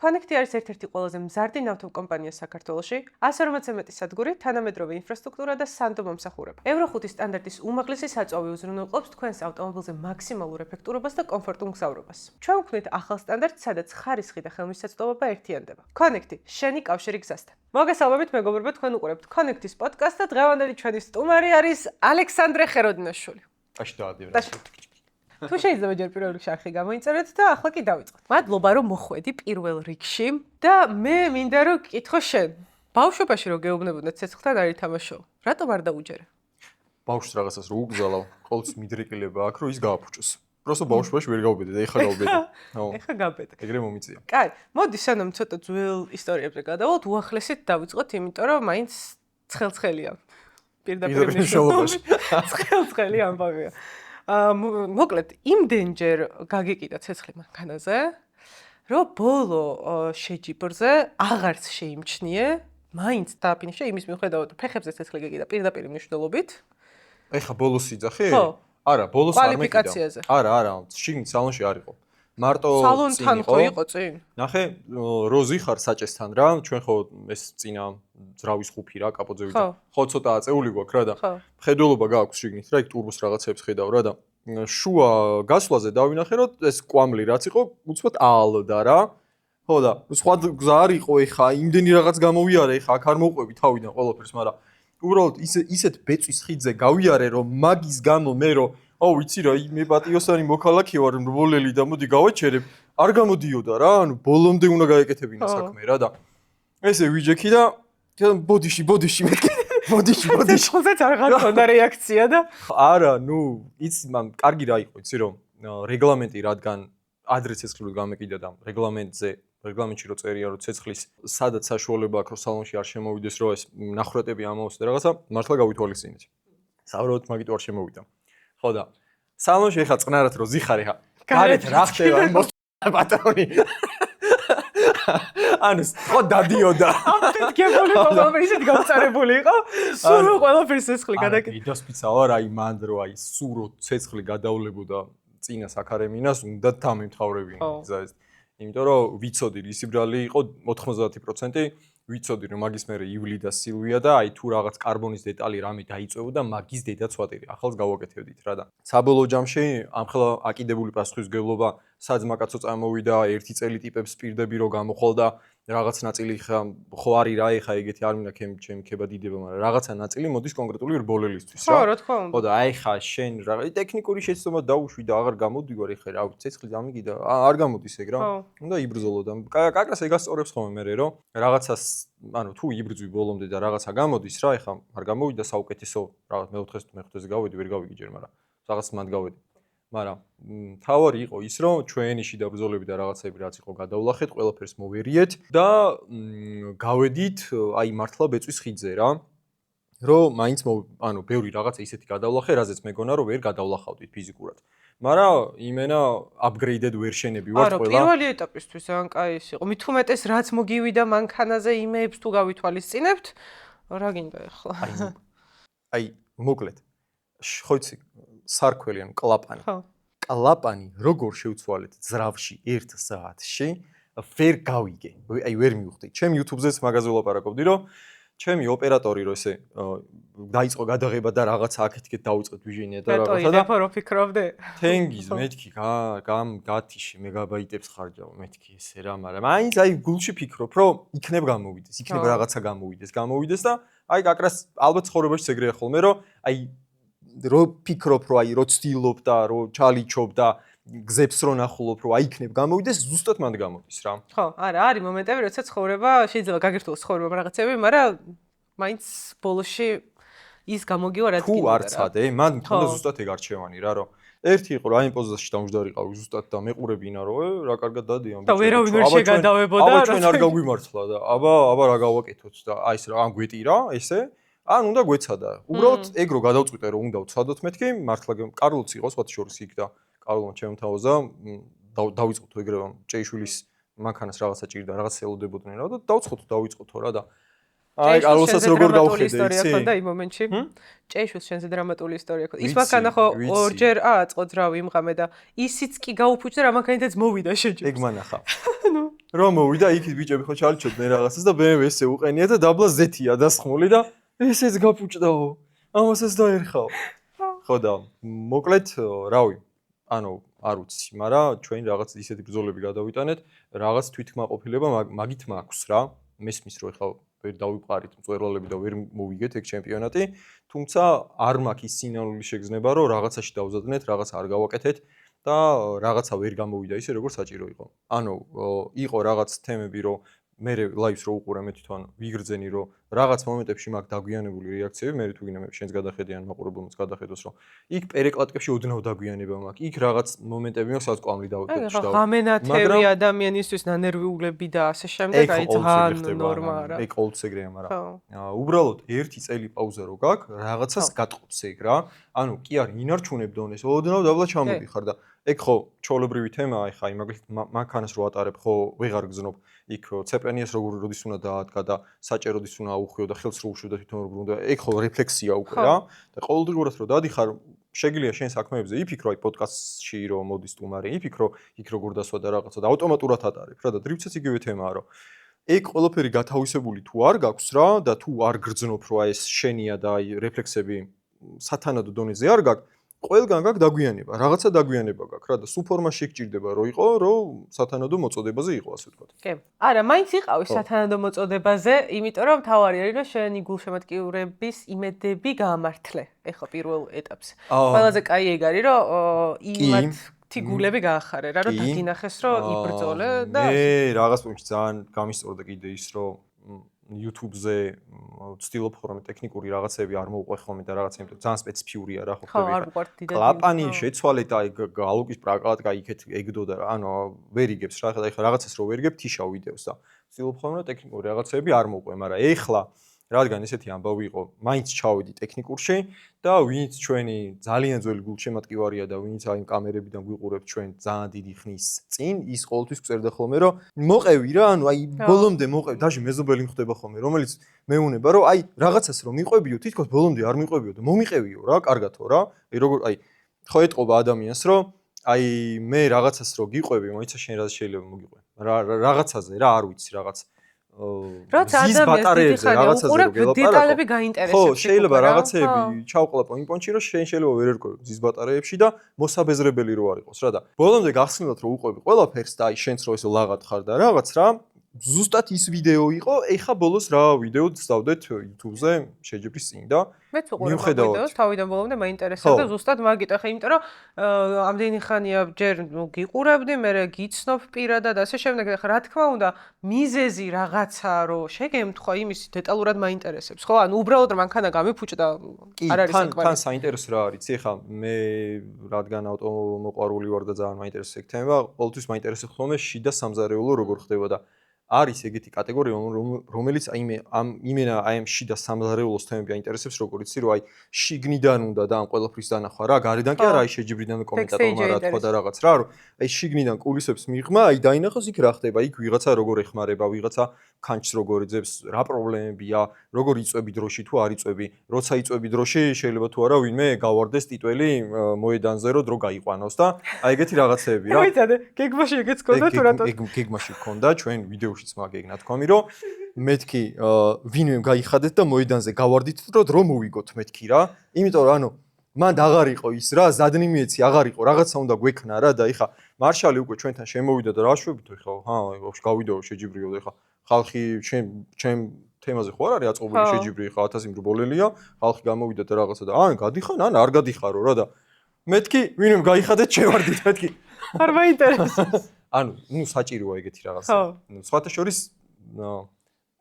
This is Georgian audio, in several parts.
Connect არის ერთ-ერთი ყველაზე მზარდი ნავთობ კომპანია საქართველოში, 140-ზე მეტი სადგური, თანამედროვე ინფრასტრუქტურა და სანდო მომსახურება. Euro 5 სტანდარტის უმაღლესი საწვავი უზრუნველყოფს თქვენს ავტომობილზე მაქსიმალურ ეფექტურობას და კომფორტულ მგზავრობას. ჩვენ ვქმნით ახალ სტანდარტს, სადაც ხარისხი და ხელმისაწვდომობა ერთიანდება. Connect, შენი კავშირი გზასთან. მოგესალმებით, მეგობრებო, თქვენ უყურებთ Connect-ის პოდკასტს და დღევანდელი ჩვენი სტუმარი არის ალექსანდრე ხეროდინაშვილი. თუ შეიძლება ჯერ პირველ რიგში არხი გამოიწერეთ და ახლა კი დავიწყოთ. მადლობა რომ მოხვედი პირველ რიგში და მე მინდა რომ გკითხო შენ. ბავშვობაში რო გეუბნებოდეთ ცეცხლთან არ ითამაშო. რატომ არ დაუჯერე? ბავშვს რაღაცას რო უგზალავ, ყოველთვის მიდრეკილება აქვს რომ ის გააფუჭოს. просто ბავშვობაში ვერ გავუბედე და ეხლა გავუბედე. ეხლა გავუბედე. ეგრე მომიწია. კაი, მოდი სანამ ცოტა ძველ ისტორიებზე გადავალთ, უახლესით დავიწყოთ, იმიტომ რომ მაინც ცხელცხელია. პირდაპირ მნიშვნელობაში. ცხელცხელი ამბავია. მოკლედ, იმდენჯერ გაგეკიდა ცეცხლი მანქანაზე, რომ ბოლო შეჯიბრზე აღარც შეიმჩნიე, მაინც დააფინიშე იმის მიუხედავად, ფეხებზე ცეცხლი გეკიდა პირდაპირ მნიშვნელობით. ეხლა ბოლოს იძახი? ხო. არა, ბოლოს არ მეკიდა. კვალიფიკაციაზე. არა, შიგნით სალონში არ იყო. მარტო სალონთან ხო იყო წინ? ნახე, როზი ხარ საჭესთან რა, ჩვენ ხო ეს წინა ძრავის ხუფი რა, კაპოზე ვიდა. ხო ცოტა აწეული გვაქვს რა და მხედველობა გააქვს შიგნით რა, იქ ტურბოს რაღაცებს ხედავ რა და შუა გასვლაზე დავინახე რომ ეს კვამლი რაც იყო, უცბად აალდა რა. ხო და სხვა გზა არ იყო ეხა, იმდენი რაღაც გამოვიარე ეხა, აქ არ მოყვები თავიდან ყველაფერს, მაგრამ უბრალოდ ისეთ ბეწვის ხიდზე გავიარე რომ მაგის გამო მე რომ აუ ვიცი რა, მე პატიოსანი მოქალაქე ვარ, რბოლელი და მოდი გავაჩერებ, არ გამოდიოდა რა, ანუ ბოლომდე უნდა გაეკეთებინა საქმე რა და ესე ვიჯექი და ბოდიში მეთქი, ბოდიში. ცეცხლზეც არ გაქონდა რეაქცია და არა, იცი, კარგი რა იყო, იცი რომ რეგლამენტი რადგან ადრე ცეცხლი გამეკიდა და რეგლამენტში რო წერია რომ ცეცხლის სადაც საშუალება აქვს რომ სალონში არ შემოვიდეს რომ ეს ნახრატები ამაოს და რაღაცა მართლა გავითვალისწინეთ. საუბრობთ მაგით არ შემოვიდა. ხო და სალონში ეხა წყნარად რო ზიხარი ხა. გარეთ რა ხდება პატრონი. ანუ ხო დადიოდა. ამტკებული ყველაფერი ისეთ გავწარებული იყო. სულ ყველაფერს ცეცხლი გადაკეთდა. იდასპიცა ვარ აი მანდ რო აი სურო ცეცხლი გადავლებოდა წინა საქარემინას უნდა დამემთავრებინა გზას. იმიტომ რომ ვიცოდი ისი ბრალი იყო 90%, ვიცოდი რომ მაგის მერე ივლი და სილვია და აი თუ რაღაც კარბონის დეტალი რამე დაიწევდა მაგის დედაც ვატერი ახალს გავაკეთებდით რა და საბოლოო ჯამში ამხელა აკიდებული პასუხისმგებლობა საძმაკაცო წამოვიდა ერთი წელი ტიპებს პირდები რო გამოხვალდა რაღაც ნაწილი ხო არის რა ეხა ეგეთი არ მინდა ჩემი ქება დიდება მაგრამ რაღაცა ნაწილი მოდის კონკრეტული რბოლელისთვის რა. ხო, რა თქმა უნდა. ხო და აი ხა შენ რაღაც ტექნიკური შეცდომა დაუშვი და აღარ გამოდივარ ეხა რა ცეცხლი დამიგიდა არ გამოდის ეგ რა უნდა იბრძოლო და კაკას ეგასწორებს ხოლმე მე რომ რაღაცას ანუ თუ იბრძვი ბოლომდე და რაღაცა გამოდის რა ეხა არ გამოვიდა საუკეთესო რაღაც მე-4-ზე გავედი ვერ გავიგი ჯერ მაგრამ რაღაც მანდ გავედი მაგრამ თავარი იყო ის რომ ჩვენი შიდა ბრძოლები და რაღაცები რაც იყო გადავლახეთ ყველაფერს მოვერიეთ და გავედით აი მართლა ბეწვის ხიდზე რა რომ მაინც ანუ ბევრი რაღაცა ისეთი გადავლახე რაზეც მეგონა რომ ვერ გადავლახავდით ფიზიკურად მაგრამ იმენა upgraded version-ები ვარ ყველა. არა, პირველი ეტაპისთვის ან კაი ის იყო. მით უმეტეს რაც მოგივიდა მანქანაზე იმეებს თუ გავითვალისწინებთ, რა გინდა ახლა? აი, მოკლედ. ხო იცი, სარქველი ანუ კლაპანი. ხო. კლაპანი როგორ შევცვალეთ ძრავში 1 საათში, ვერ გავიგე. აი, ვერ მივხვდი. ჩემ YouTube-ზეც მაგაზე ვლაპარაკობდი, რომ ჩემი ოპერატორი რო ესე დაიწყო გადაღება და რაღაცა აქეთ-იქეთ დაუწყეთ ვიჟენია და რაღაცა და რა ფიქრობდე? თენგიზ მეთქი გათიში მეგაბაიტებს ხარჯავ მეთქი ესე რა მაგრამ მაინც აი გულში ფიქრობ რომ იქნებ რაღაცა გამოვიდეს და აი აკრას ალბათ ცხოვრებაში ეგრეა ხოლმე რომ აი რო ფიქრობ რომ აი რო ცდილობ და რო ჩალიჩობ და გზებს რო ნახულობ რომ აი იქნებ გამოვიდეს ზუსტად მანდ გამოდის რა. ხო, არა, არის მომენტები, როცა ცხოვრება შეიძლება გაგერთულოს ცხოვრება რაღაცები, მაგრამ მაინც ბოლოში ის გამოგივა რაც გინდა. თუ არ ცადე, მან მქონდა ზუსტად ეგ არჩევანი რა, რომ ერთი იყო რა იმ პოზიციაში დამჯდარიყავი ზუსტად და მეყურებინა რომ რა კარგად დადიან. და ვერავინ ვერ შეგადავებოდა. აბა ჩვენ არ გაგვიმართლა და აბა რა გავაკეთოთ და აი ეს რა ან გვეტირა ესე ან უნდა გვეცადა. უბრალოდ ეგ რო გადავწყვიტე რომ უნდა ვცადოთ მეთქი, მართლა კარლოც იყო სხვა შორის იქ და კარლო ჩემთავაზა დავიწყოთ ეგრე ჭეიშვილის მანქანას რაღაცა ჭირდა რაღაც ელოდებოდნენ რა და დავიწყოთ რა და აი კარლოსაც როგორ გავხედე ისტორია ხონდა იმ მომენტში ჭეიშვილს შენზე დრამატული ისტორია ხონდა ის მანქანა ხო ორჯერ აწყო ძრავი იმღამე და ისიც კი გაუფუჭდა რა მანქანითაც მოვიდა შეჯიბს ეგ მანახა რომ მოვიდა იქით ბიჭები ხო ჩალიჩოდნენ რაღაცას და BMW ესე უყენია და დაბლა ზეთია დასხმული და ესეც გაფუჭდაო. ამასაც დაერხაო. ხო და მოკლედ რავი, ანუ არ ვიცი, მაგრამ ჩვენ რაღაც ისეთი ბრძოლები გადავიტანეთ, რაღაც თვითკმაყოფილება მაგით მაქვს რა. მესმის რომ ეხლა ვერ დავიყარით მწვერვალები და ვერ მოვიგეთ ეგ ჩემპიონატი, თუმცა არ მაქვს ის სინანული შეგრძნება, რომ რაღაცაში დავზადნეთ, რაღაც არ გავაკეთეთ და რაღაცა ვერ გამოვიდა ისე როგორც საჭირო იყო. ანუ იყო რაღაც თემები, რომ მე ლაივს რო უყურე მე თვითონ ვიგრძენი, რომ რაღაც მომენტებში მაქვს დაგვიანებული რეაქციები, მე თუ გინდა მე შენს გადახედიან მაყურებელს გადახედოს, რომ იქ პერეკლატკებში ოდნავ დაგვიანება მაქვს. იქ რაღაც მომენტები მაქვს, სადაც კვამლი დავდებ. ღამენათევი ადამიანისთვის ნანერვიულები და ასე შემდეგ, აი ძალიან ნორმაა რა. ეგ ყოველთვის ეგრეა, მაგრამ უბრალოდ ერთი წელი პაუზა რო გაქვს, რაღაცას გატყობს ეგ რა. ანუ კი არ ინარჩუნებ დონეს, ოდნავ დაბლა ჩამოდიხარ და ეგ ხო ჩაოლებრივი თემაა, ხა იმაგრით მანქანას რო ატარებ, ხო ვეღარ გზნობ იქ ცეპენიას როგორ როდის უნდა დაადგა და საჭეროდის უნდა აუხვიო და ხელს რო უშვი და თვითონ როგორ უნდა ეგ ხო რეფლექსია უკვე რა და ყოველდღიურად რო დადიხარ შეგიძლია შენ საქმეებზე იფიქრო აი პოდკასტში რომ მოდის სტუმარი იფიქრო იქ როგორ დასვა და რაღაცა და ავტომატურად ატარებ რა და დრიფცაც იგივე თემაა რომ ეგ ყველაფერი გათავისებული თუ არ გაქვს რა და თუ არ გრძნობ რომ აი ეს შენია და აი რეფლექსები სათანადო დონეზე არ გაქვს ყველგან გაქვს დაგვიანება, რაღაცა დაგვიანება გაქვს რა და სულ ფორმაში გჭირდება რომ იყო, რომ სათანადო მოწოდებაზე იყო ასე ვთქვათ. კი. არა, მაინც იყავი სათანადო მოწოდებაზე, იმიტომ რომ თავარი არის რომ შენი გულშემატკივრების იმედები გაამართლე. ეხლა პირველ ეტაპს. ყველაზე კაი ეგ არის რომ იმათ თიგულები გაახარე რა, რომ დაგინახეს რომ იბრძოლე და მე რაღაც პუნქტში ძალიან გამისწორდა კიდე ის რომ YouTube-ზე ვცდილობ ხოლმე ტექნიკური რაღაცები არ მოვყვე ხოლმე და რაღაცა იმიტომ ძალიან სპეციფიურია რა ხო ხდება. კლაპანი შეცვალეთ და აი გალუკის პრაკალატკა იქეთ ეგდო და ანუ ვერ იგებს რა ხა ეხლა რაღაცას რო ვერ იგებ თიშა ვიდეოს და ვცდილობ ხოლმე ტექნიკური რაღაცები არ მოვყვე, მაგრამ ეხლა რადგან ესეთი ამბავი იყო, მაინც ჩავედი ტექნიკურში და ვინც ჩვენი ძალიან ძველი გულშემატკივარია და ვინც აი კამერებიდან გვიყურებთ ჩვენ ძალიან დიდი ხნის წინ, ის ყოველთვის გწერდა ხოლმე, რომ მოყევი რა, ანუ აი ბოლომდე მოყევი, даже მეზობელი მხვდება ხოლმე, რომელიც მეუნება, რომ აი რაღაცას რომ მიყვებიო, თითქოს ბოლომდე არ მიყვებიო და მომიყევიო რა, კარგათო რა. აი როგორ აი ხო ეტყობა ადამიანს, რომ აი მე რაღაცას რო გიყვები, მოიცა შენ რა შეიძლება მოგიყვე. რაღაცაზე რა, არ ვიცი რაღაც როცა ადამიანს რაღაცაზე დეტალები გაინტერესებს. ხო, შეიძლება რაღაცები ჩავყლაპო იმ პონჩი, რომ შენ შეიძლება ვერ ერკვევი მზის ბატარეებში და მოსაბეზრებელი რო არ იყოს რა და ბოლომდე გახსნილად რო უყვები ყველაფერს და აი შენც რო ესე ლაღად ხარ და რაღაც რა ზუსტად ის ვიდეო იყო, ეხა ბოლოს რა ვიდეო ვსდავდეთ YouTube-ზე შეჯიბრის წინ და მეც უყურებ ვიდეოს, თავიდან ბოლომდე მაინტერესებდა ზუსტად მაგით, ახლა იმიტომ რომ ამდენი ხანია ჯერ გიყურებდი, მე გიცნობ პირადად ასე შემდეგ, ახლა რა თქმა უნდა, მიზეზი რაღაცა რომ შეგემთხვა იმის დეტალურად მაინტერესებს, ხო? ანუ უბრალოდ რომ მანქანა გამიფუჭდა, არ არის საკვარი. თან საინტერესო რა არის, ეხლა მე რადგან ავტომოყვარული ვარ და ძალიან მაინტერესებს ეგ თემა, ყოველთვის მაინტერესებს ხოლმე შიდა სამზარეულო როგორ ხდება და არის ეგეთი კატეგორია, რომელიც აი იმენა აი ამ შიდა სამზარეულოს თემები აინტერესებს, როგორ იცი, რომ აი შიგნიდან უნდა და ამ ყველაფრის დანახვა რა, გარედან კი არა აი შეჯიბრიდან კომენტატორმა რა თქვა და რაღაც რა, რომ აი შიგნიდან კულისებს მიღმა, აი დაინახოს იქ რა ხდება, იქ ვიღაცა როგორ ეხმარება, ვიღაცა კანჩს როგორ იძებს, რა პრობლემებია, როგორ იწვევი დროში თუ არ იწვევი, როცა იწვევი დროში შეიძლება თუ არა ვინმე გავარდეს ტიტველი მოედანზე რომ დრო გაიყვანოს და აი ეგეთი რაღაცეები რა. მოიცადე, გეგმაში ეგეც გქონდა თუ რატო? ეგ გეგმაში გქონდა ჩვენ ვიდეოშიც მაგეგნა თქვამი რომ მეთქი ვინმე გაიხადეთ და მოედანზე გავარდით რომ დრო მოვიგოთ მეთქი რა. იმიტომ რომ ანუ მანდ აღარ იყო ის რა, ზადნიმიეცი აღარ იყო, რაღაცა უნდა გვექნა რა და ეხა მარშალი უკვე ჩვენთან შემოვიდა და რა შვებითო ეხა ბავშვი გავიდეო შეჯიბრიო და ეხა ხალხი ჩემ თემაზე ხო არ არის აწყობილი შეჯიბრი ხა 1000 იმრბოლელია, ხალხი გამოვიდა და რაღაცა და ან გადიხარ, ან არ გადიხარო რა და მეთქი ვინმე გაიხადეთ შევარდით მეთქი. არ მაინტერესებს. ანუ ნუ საჭიროა ეგეთი რაღაცა. ნუ სხვათა შორის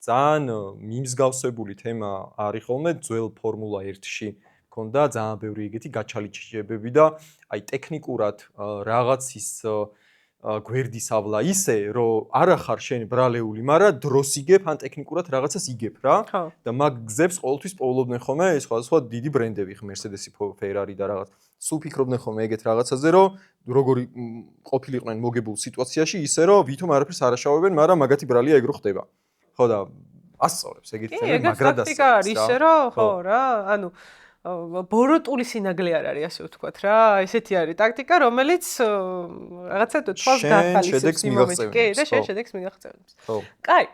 ძალიან მიმსგავსებული თემა არის ხოლმე ძველ ფორმულა 1-ში ქონდა ძალიან ბევრი ეგეთი გაჩალიჩებები და აი ტექნიკურად რაღაც ის გვერდის ავლა ისე რომ არა ხარ შენ ბრალეული, მაგრამ დროს იგებ ან ტექნიკურად რაღაცას იგებ რა და მაგ გზებს ყოველთვის პოულობდნენ ხოლმე სხვადასხვა დიდი ბრენდები, Mercedes-ი, Ferrari და რაღაც. სულ ფიქრობდნენ ხოლმე ეგეთ რაღაცაზე, რომ როგორი ყოფილიყვნენ მოგებულ სიტუაციაში, ისე რომ ვითომ არაფერს არ აშავებენ, მაგრამ მაგათი ბრალია ეგ რო ხდება. ხო და ასწავლებს ეგეთი თემები, მაგრად ასწავლებს. ისე რომ ხო რა, ანუ ბოროტული სინაგლე არ არის, ასე ვთქვათ რა. ესეთი არის ტაქტიკა, რომელიც რაღაცა თვალს გახალისებს იმ მომენტში. კი, და შენ შედეგს მიგაღწევს. ხო. კაი.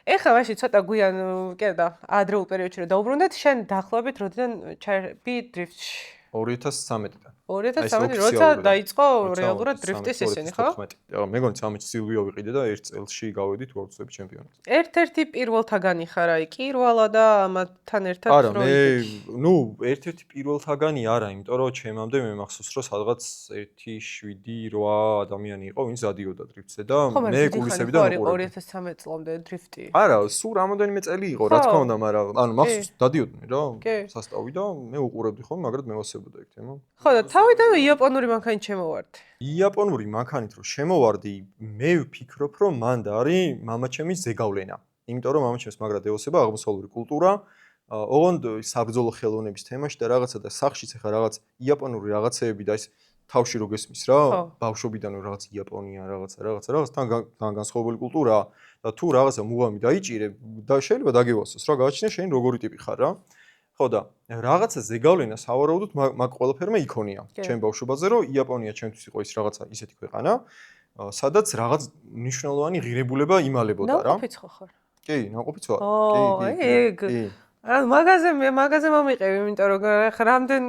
ეხლა მაშინ ცოტა გვიან, კი და ადრეულ პერიოდში რომ დაუბრუნდეთ, შენ დაახლოებით როდიდან ჩაერბი დრიფტში? 2013-დან. 2013 როცა დაიწყო რეალურად დრიფტის ესენი, ხო? მეგონი 13 სილვიო ვიყიდე და ერთ წელში გავედით World Cup ჩემპიონად. ერთ-ერთი პირველთაგანი ხარ აი კირვალა და ამათთან ერთად არა, ერთ-ერთი პირველთაგანი არა, იმიტომ რომ ჩემამდე მე მახსოვს რომ სადღაც 1-7-8 ადამიანი იყო, ვინც დადიოდა დრიფტზე და მე გულისებიდან უყურებდი. 2013 წლამდე დრიფტი. არა, სულ რამოდენიმე წელი იყო, რა თქმა უნდა, მაგრამ ანუ მახსოვს დადიოდნენ რა, სასტავი და მე უყურებდი ხოლმე, მაგრამ მე ვასებოდა ეგ თემა. ხო და თავიდანვე იაპონური მანქანით შემოვარდი. იაპონური მანქანით რომ შემოვარდი, მე ვფიქრობ, რომ მანდ არის მამაჩემის ზეგავლენა. იმიტომ რომ მამაჩემს მაგრად ევოსება აღმოსავლური კულტურა, ოღონდ საბრძოლო ხელოვნების თემაში და რაღაცა და სახშიც ახლა რაღაც იაპონური რაღაცეები და ეს თავში რო გესმის რა, ბავშვობიდანვე რაღაც იაპონია, რაღაც თან განსხვავებული კულტურაა და თუ რაღაცა მუღამი დაიჭირე და შეიძლება დაგევასოს რა, გააჩინე შენ როგორი ტიპი ხარ რა. ხო და რაღაცა ზეგავლენა სავარაუდოდ მაგ ყველაფერმა იქონია ჩემ ბავშვობაზე, რომ იაპონია ჩემთვის იყო ის რაღაცა ისეთი ქვეყანა, სადაც რაღაც მნიშვნელოვანი ღირებულება იმალებოდა რა. ნაყოფიც ხო ხარ? კი, ნაყოფიც ვარ. კი. ანუ მაგაზე მომიყევი, იმიტომ რომ რამდენ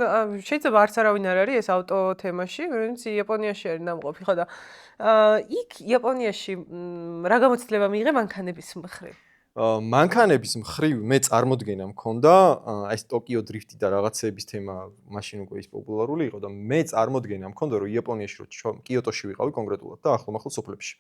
შეიძლება არც არავინ არ არის ეს ავტო თემაში, ვინც იაპონიაში არის ნამყოფი, ხო და იქ იაპონიაში რა გამოცდილება მიიღე მანქანების მხრივ? მანქანების მხრივ მე წარმოდგენა მქონდა, ეს ტოკიო დრიფტი და რაღაცების თემა მაშინ უკვე ის პოპულარული იყო და მე წარმოდგენა მქონდა, რომ იაპონიაში რომ კიოტოში ვიყავი კონკრეტულად და ახლომახლ სოფლებში.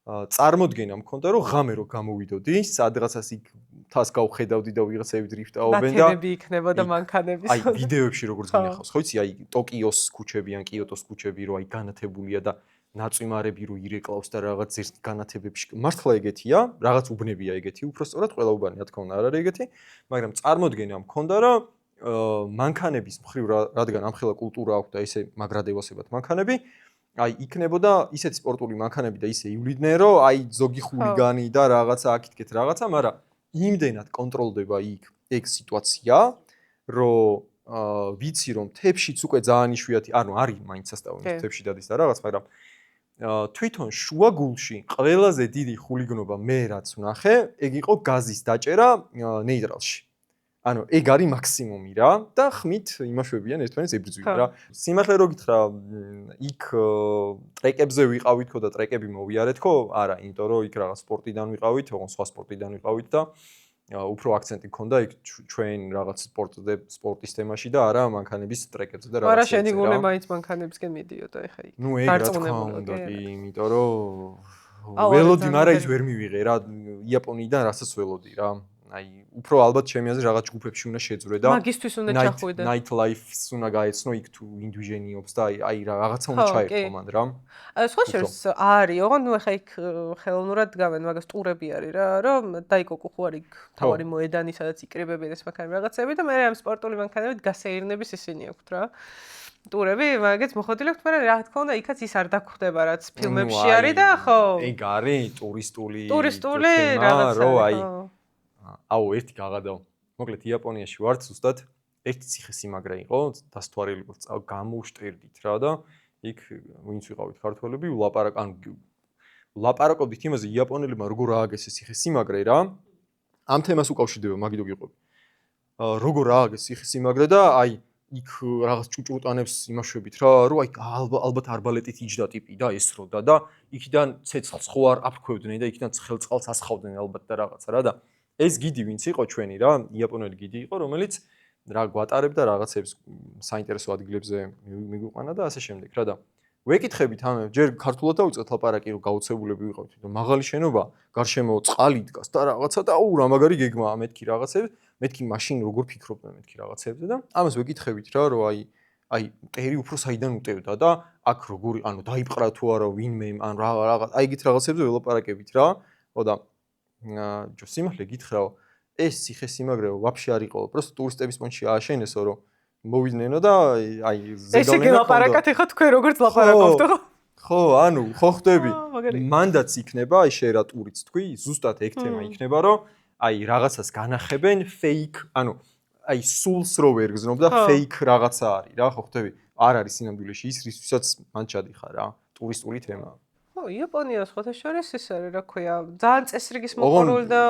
წარმოდგენა მქონდა, რომ ღამე რო გამოვიდოდი, სადღაცას იქ თას გავხედავდი და ვიღაცები დრიფტაობენ და ნათებები იქნებოდა მანქანების. აი ვიდეოებში როგორც გინახავს, ხო იცი, აი ტოკიოს ქუჩები ან კიოტოს ქუჩები რო აი განათებულია და ნაწვიმარები რო ირეკლავს და რაღაც ზერს განათებებში. მართლა ეგეთია, რაღაც უბნებია ეგეთი, უბრალოდ ყველა უბანი რა თქმა უნდა არ არის ეგეთი, მაგრამ წარმოდგენა მქონდა, რომ მანქანების მხრივ რადგან ამხელა კულტურა აქვს და ესე მაგრად ევასებათ მანქანები, აი იქნებოდა ისეთი სპორტული მანქანები და ისე იuliდნენ, რომ აი ზოგი ხულიგანი და რაღაცა აქ-იქ რაღაცა, მაგრამ იმდენად კონტროლდება იქ ეგ სიტუაცია, რომ ვიცი რომ თებშიც უკვე ძალიან იშვიათი, ანუ არის მაინც სასტავი თებში დადის და რაღაც, მაგრამ თვითონ შუაგულში ყველაზე დიდი ხულიგნობა მე რაც ვნახე, ეგ იყო გაზის დაჭერა ნეიტრალში. ანუ ეგ არის მაქსიმუმი რა და ხმით იმაშვებიან ერთმანეთს ებრძვიან რა. სიმართლე რო გითხრა, იქ ტრეკებზე ვიყავით ხო და ტრეკები მოვიარეთ ხო? არა, იმიტომ რომ იქ რაღაც სპორტიდან ვიყავით, ოღონდ სხვა სპორტიდან ვიყავით და უფრო აქცენტი მქონდა იქ ჩვენ რაღაც სპორტის თემაში და არა მანქანების ტრეკებზე და რაღაცა. არა, შენი გული მაინც მანქანებისკენ მიდიოდა ეხა იქ. ნუ ეგ რა თქმა უნდა, კი, იმიტომ რომ ველოდი, მაგრამ ის ვერ მივიღე რა იაპონიიდან რასაც ველოდი რა. აი, უფრო ალბათ ჩემი აზრით რაღაც ჯგუფებში უნდა შეძვრე და მაგისტვის უნდა ჩახვიდე. Night life-ს უნდა გაეცნო იქ თუ ინდივიჟენიობს და აი რაღაცა უნდა ჩაერთო მანდ რა. სხვა შორის არის, ოღონდ ნუ ახლა იქ ხელოვნურად გავენ, მაგას ტურები არის რა, რომ დაიკოკო ხო არის იქ თავარი მოედანი, სადაც იკრიბებიან ეს მანქანები რაღაცები და მე ამ სპორტული მანქანებით გასეირნების ისინი აქვთ რა. ტურები, მაგაც მოხდილი აქვთ, მაგრამ რა თქმა უნდა, იქაც ის არ დაგხვდება, რაც ფილმებში არის და ხო. ეგ არის ტურისტული რაღაცა. რო აი აუ ერთი გაღადავ. მოკლედ იაპონიაში ვართ ზუსტად ერთი ციხესიმაგრე იყო, დასთვალილი გამოვშტერდით რა და იქ ვინც ვიყავით ქართველები, ვლაპარაკობდით იმაზე იაპონელებმა როგორ ააგეს ეს ციხესიმაგრე რა. ამ თემას უკავშირდება, მაგიდო გიყვები. როგორ ააგეს ციხესიმაგრე და აი იქ რაღაც ჭუჭუტანებს იმაშვებით რა, რომ აი ალბათ არბალეტით იჯდა ტიპი და ესროდა და იქიდან ცეცხლს ხო არ აფრქვევდნენ და იქიდან ცხელწყალს ასხავდნენ ალბათ და რაღაცა რა და ეს გიდი ვინც იყო ჩვენი რა, იაპონელი გიდი იყო, რომელიც რა გვატარებდა რაღაცებს საინტერესო ადგილებზე მიგვიყვანა და ასე შემდეგ რა და ვეკითხებით ამე, ჯერ ქართულად დავიწყეთ ლაპარაკი, რომ გაუცებულები ვიყავით, რომ მაღალი შენობა, გარშემო წყალი დგას და რაღაცა და აუ რა მაგარი გეგმაა მეთქი რაღაცები, მეთქი მაშინ როგორ ფიქრობდნენ მეთქი რაღაცებზე და ამას ვეკითხებით რა, რომ აი მტერი უფრო საიდან უტევდა და აქ როგორი, ანუ დაიპყრა თუ არა ვინმე, ან რაღაც, აი ეგეთ რაღაცებზე ველაპარაკებით რა. ხო და სიმართლე გითხრაო, ეს ციხესიმაგრეო ვაფშე არ იყო, просто ტურისტების პონჩი ააშენესო, რომ მოვიდნენ და აი ზეგავლენა. ესე გელაპარაკათ ეხა თქვენ როგორც ლაპარაკობთ ხო? ხო, ანუ ხო ხდები. მანდაც იქნება, აი შე რა ტურიც თქვი, ზუსტად ეგ თემა იქნება, რომ აი რაღაცას განახებენ fake, ანუ აი სულს რო ვერ გზნობ და ფეიქ რაღაცა არის რა, ხო ხვდები? არ არის სინამდვილეში ის, რისთვისაც მან ჩადიხარ რა. ტურისტული თემაა. ხო, იაპონია სხვათა შორის ის არის, რა ქვია, ძალიან წესრიგის მოყარული და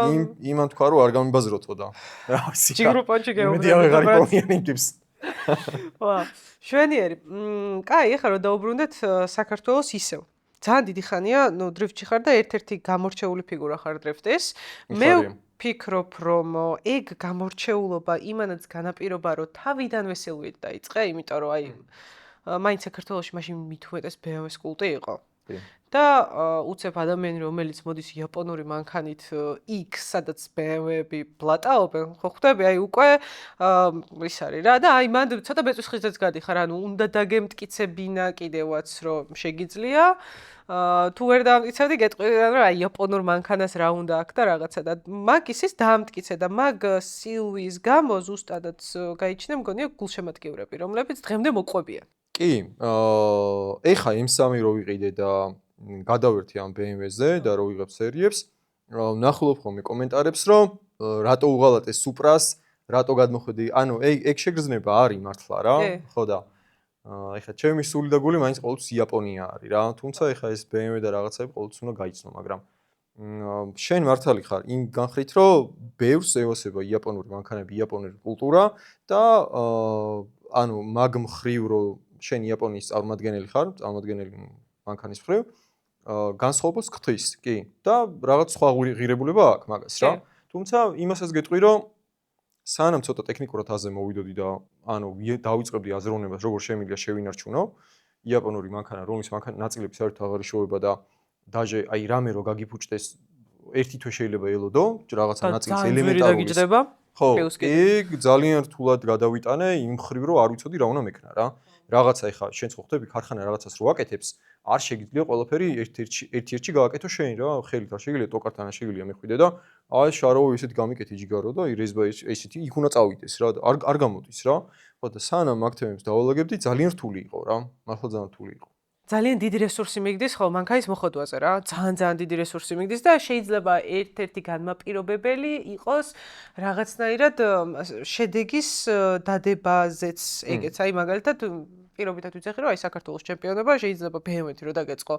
იმან თქვა რომ არ გამიბაზროთო და რა ვიცი. ჯიგრუპონჩი იმედი აღარ იპონიანებს. ვა, შვენიერი. კაი, ეხლა რომ დაუბრუნდეთ საქართველოს ისევ. ძალიან დიდი ხანია, ნუ დრიფტში ხარ და ერთ-ერთი გამორჩეული ფიგურა ხარ დრიფტის. მე ვფიქრობ, რომ ეგ გამორჩეულობა იმანაც განაპირობა, რომ თავიდანვე სილვიეტ დაიწყე, იმიტომ რომ აი მაინც საქართველოში მაშინ მithumetes BMW-ის კულტი იყო. და უცებ ადამიანი რომელიც მოდის იაპონური მანქანით X სადაც BMW-ები ბლატაობენ, ხო ხვდები, აი უკვე ის არის რა და აი მან ცოტა ბეწვის ხიზეც გადიხარ, ანუ უნდა დაგემტკიცებინა კიდევაც რომ შეგიძლია თუ ვერ დამტკიცებდი გეტყვიდან რომ აი იაპონურ მანქანას რა უნდა აქ და რაღაცა და მაგ ისის დაამტკიცე და მაგ სილვის გამო ზუსტადაც გაიჩნდა მგონია გულშემატკივრები რომლებიც დღემდე მოყვებიან. კი, ეხა M3 რო ვიყიდე და გადავერთი ამ BMW-ზე და რო ვიღებ სერიებს, ნახულობ ხოლმე კომენტარებს, რომ რატო უღალატე Supra-ს, რატო გადმოხვედი, ანუ ეგ შეგრძნება არის მართლა რა, ხო და ეხა ჩემი სული და გული მაინც ყოველთვის იაპონია არის რა, თუმცა ეხა ეს BMW და რაღაცები ყოველთვის უნდა გაიცნო, მაგრამ შენ მართალი ხარ იმ განხრით, რომ ბევრს ევასება იაპონური მანქანები, იაპონური კულტურა და ანუ მაგ მხრივ რომ შენ იაპონიის წარმომადგენელი ხარ, წარმომადგენელი მანქანის მხრივ განსხვავებას გხდის, კი და რაღაც სხვა ღირებულება აქვს მაგას რა. თუმცა იმასაც გეტყვი რომ სანამ ცოტა ტექნიკურად აზე მოვიდოდი და ანუ დავიწყებდი აზროვნებას როგორ შემიძლია შევინარჩუნო იაპონური მანქანა, რომლის ნაწილები საერთოდ აღარ იშოვება და დაჟე აი რამე რო გაგიფუჭდეს ერთი თვე შეიძლება ელოდო, რაღაცა ნაწილის ელემენტარული გიჯდება. ხო, ეგ ძალიან რთულად გადავიტანე იმ მხრივ რომ არ ვიცოდი რა უნდა მექნა რა. რაღაცა ეხა შენ ხო ხვდები ქარხანა რაღაცას რო აკეთებს, არ შეგიძლია ყველაფერი ერთ-ერთში გააკეთო შენ რა, ხელით არ შეგიძლია ტოკართან არ შეგიძლია მეხვიდე და აი შარო ესეთი გამიკეთე ჯიგარო და ირეზბა ესეთი იქ უნდა წავიდეს რა, არ გამოდის რა. ხო და სანამ აქ თემებს დავალაგებდი, ძალიან რთული იყო რა, მართლა ძალიან რთული იყო. ძალიან დიდი რესურსი მიგდის ხო მანქანის მოხდვაზე რა, ძალიან დიდი რესურსი მიგდის და შეიძლება ერთ-ერთი განმაპირობებელი იყოს რაღაცნაირად შედეგის დადებაზეც ეგეც, აი მაგალითად პირობითად ვიცახი რომ აი საქართველოს ჩემპიონობა შეიძლება BMW-ით რომ დაგეწყო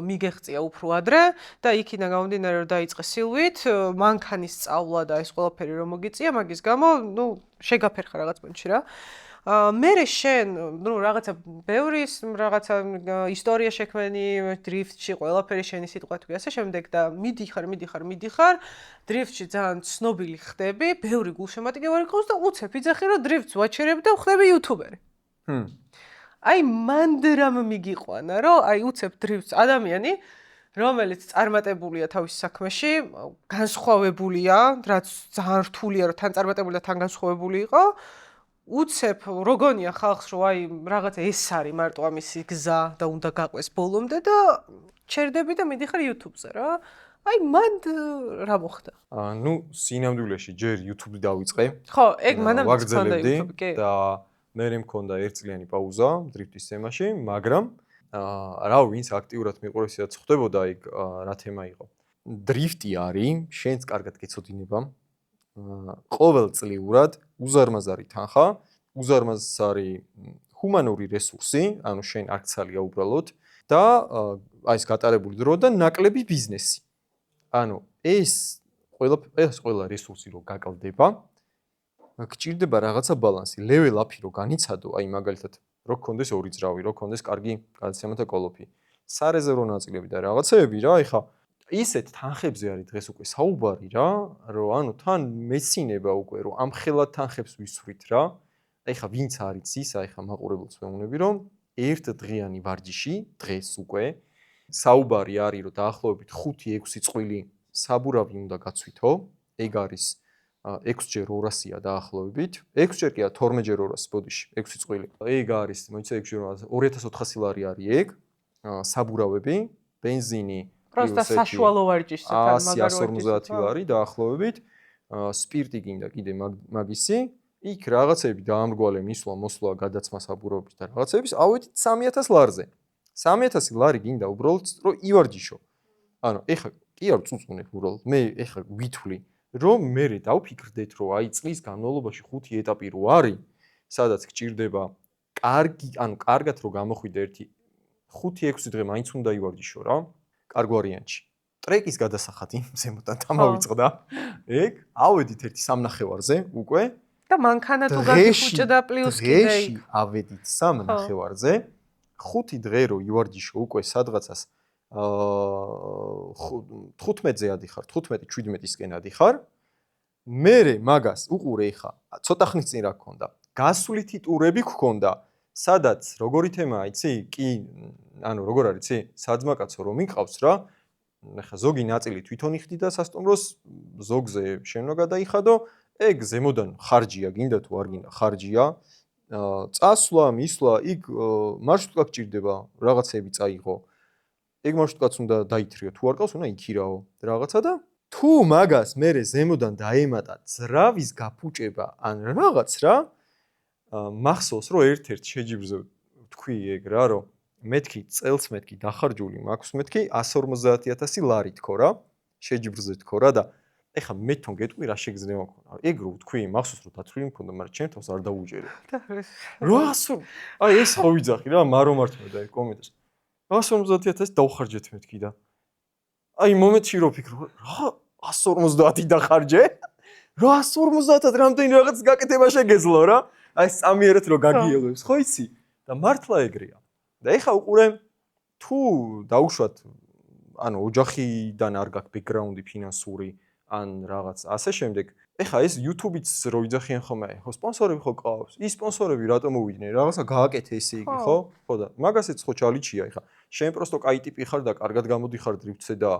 მიგეღწია უფრო ადრე და იქიდან გამომდინარე რომ დაიწყე სილვით მანქანის სწავლა და ეს ყველაფერი რომ მოგიწია მაგის გამო ნუ შეგაფერხა რაღაც პონჩი რა მერე შენ ნუ რაღაცა ბევრის რაღაცა ისტორია შექმენი დრიფტში ყველაფერი შენი სიტყვა თქვი ასე შემდეგ და მიდიხარ დრიფტში ძალიან ცნობილი ხდები ბევრი გულშემატკივარი ყავს და უცებ იძახი რომ დრიფტს ვაჩერებ და ხდები იუთუბერი აი მანდრამ მიგიყვანა რომ აი უცებ დრიფტს ადამიანი რომელიც წარმატებულია თავის საქმეში განსხვავებულია რაც ძალიან რთულია რომ თან წარმატებული და თან განსხვავებული იყო უცებ როგონია ხალხს რომ აი რაღაცა ეს არის მარტო ამისი გზა და უნდა გაყვეს ბოლომდე და ჩერდები და მიდიხარ YouTube-ზე რა აი მანდ რა მოხდა ნუ სინამდვილეში ჯერ YouTube-ი დავიწყე ხო ეგ მანამ მქონდა YouTube კი და მე მქონდა ერთწლიანი პაუზა დრიფტის თემაში მაგრამ რა ვინც აქტიურად მიყურებს და ხვდებოდა იქ რა თემა იყო დრიფტი არის შენს კარგად გეცოდინება ყოველწლიურად უზარმაზარი თანხა, უზარმაზარი ჰუმანური რესურსი, ანუ შენ აქცალია უბრალოდ და აი ეს გატარებული დრო და ნაკლები ბიზნესი. ანუ ეს ყველა რესურსი რო გაკლდება, გჭირდება რაღაცა ბალანსი, level up-ი რო განიცადო, აი მაგალითად, რო გქონდეს ორი ძრავი, რო გქონდეს კარგი გადაცემათა კოლოფი, სარეზერვო ნაწილები და რაღაცეები რა, ეხა ისეთ თანხებზე არის დღეს უკვე საუბარი რა, რომ ანუ თან მეცინება უკვე რომ ამ ხელად თანხებს ვისვრით რა. ეხა ვინც არის ის, ეხა მაყურებელს ვეუბნები რომ ერთ დღიანი ვარჯიში დღეს უკვე საუბარი არის რომ დაახლოებით 5-6 წყვილი საბურავი უნდა გაცვითო. ეგ არის 6-ჯერ 200-ია დაახლოებით. 6-ჯერ კი 12-ჯერ 200 ბოდიში, 6 წყვილი. ეგ არის, მოიცა 6-ჯერ 2400 ლარი არის ეგ. საბურავები, ბენზინი просто საშუალო ვარჯიშს თან მაგარ 150 ლარი დაახლოებით სპირტი გინდა კიდე მაგისი იქ რაღაცები დაამრგვალე მისვლა მოსვლა გადაცმა საბურავების და რაღაცების ავედით 3000 ლარზე 3000 ლარი გინდა უბრალოდ რომ ივარჯიშო ანუ ეხა კი არ წუწუნებ უბრალოდ მე ეხა ვითვლი რომ მე დავფიქრდეთ, რომ აი წლის განმავლობაში 5 ეტაპი რო არის, სადაც გჭირდება კარგად რო გამოხვიდე ერთი 5-6 დღე მაინც უნდა ივარჯიშო რა, კარგ ვარიანტში. ტრეკის გადასახადი ზემოდან დამავიწყდა. ეგ ავედით ერთი 3.5-ზე უკვე და მანქანა თუ გაგიხუჭდა პლუს კიდე დღეში ავედით 3.5-ზე 5 დღე რო ივარჯიშო უკვე სადღაცას 15-ზე ადიხარ, 15-17-ისკენ ადიხარ. მერე მაგას უყურე ხა, ცოტა ხნის წინ რა გქონდა. გასვლითი ტურები გქონდა, სადაც როგორი თემაა, იცი? კი, ანუ როგორ არის, იცი? საძმაკაცო რომ მიყავს რა, ეხა ზოგი ნაწილი თვითონ იხდიდა სასტუმროს, ზოგზე შენ უნდა გადაიხადო, ეგ ზემოდან ხარჯია, გინდა თუ არ გინდა, ხარჯია. წასვლა, მისვლა, იქ მარშრუტკა გჭირდება, რაღაცები წაიღო. ეგ მარშრუტკაც უნდა დაითრიო, თუ არ ყავს, უნდა იქირაო რაღაცა და თუ მაგას მერე ზემოდან დაემატა ძრავის გაფუჭება ან რაღაც რა, მახსოვს რომ ერთ-ერთ შეჯიბრზე თქვი ეგ რა, რომ მეთქი წელს მეთქი დახარჯული მაქვს მეთქი 150,000 ლარი თქო რა, შეჯიბრზე თქო რა და ეხა მე თვითონ გეტყვი რა შეგრძნება მქონა. ეგ რო თქვი, მახსოვს რომ დათვლილი მქონდა, მაგრამ ჩემ თავს არ დაუჯერე. 800 აი ეს ხო ვიძახი რა, მარო მართლა და ეგ კომენტარს. 150,000 დავხარჯეთ მეთქი და აი მომენტში რო ფიქრო, რა 150 დახარჯე? 150-ად რამდენი რაღაც გაკეთება შეგეძლო რა? აი სამიერად რო გაგიელებს, ხო იცი? და მართლა ეგრეა. და ეხა უყურე თუ დაუშვათ ანუ ოჯახიდან არ გაქვს ბექგრაუნდი ფინანსური ან რაღაც ასე შემდეგ. ეხა ეს YouTube-იც რო იძახიან ხოლმე, ხო სპონსორები ხო ყავს? ის სპონსორები რატომ მოვიდნენ? რაღაცა გააკეთე ესე იგი, ხო? ხო და მაგასეც ხო ჩალიჩია ეხა. შენ პროსტო კაი ტიპი ხარ და კარგად გამოდიხარ დრიფტზე და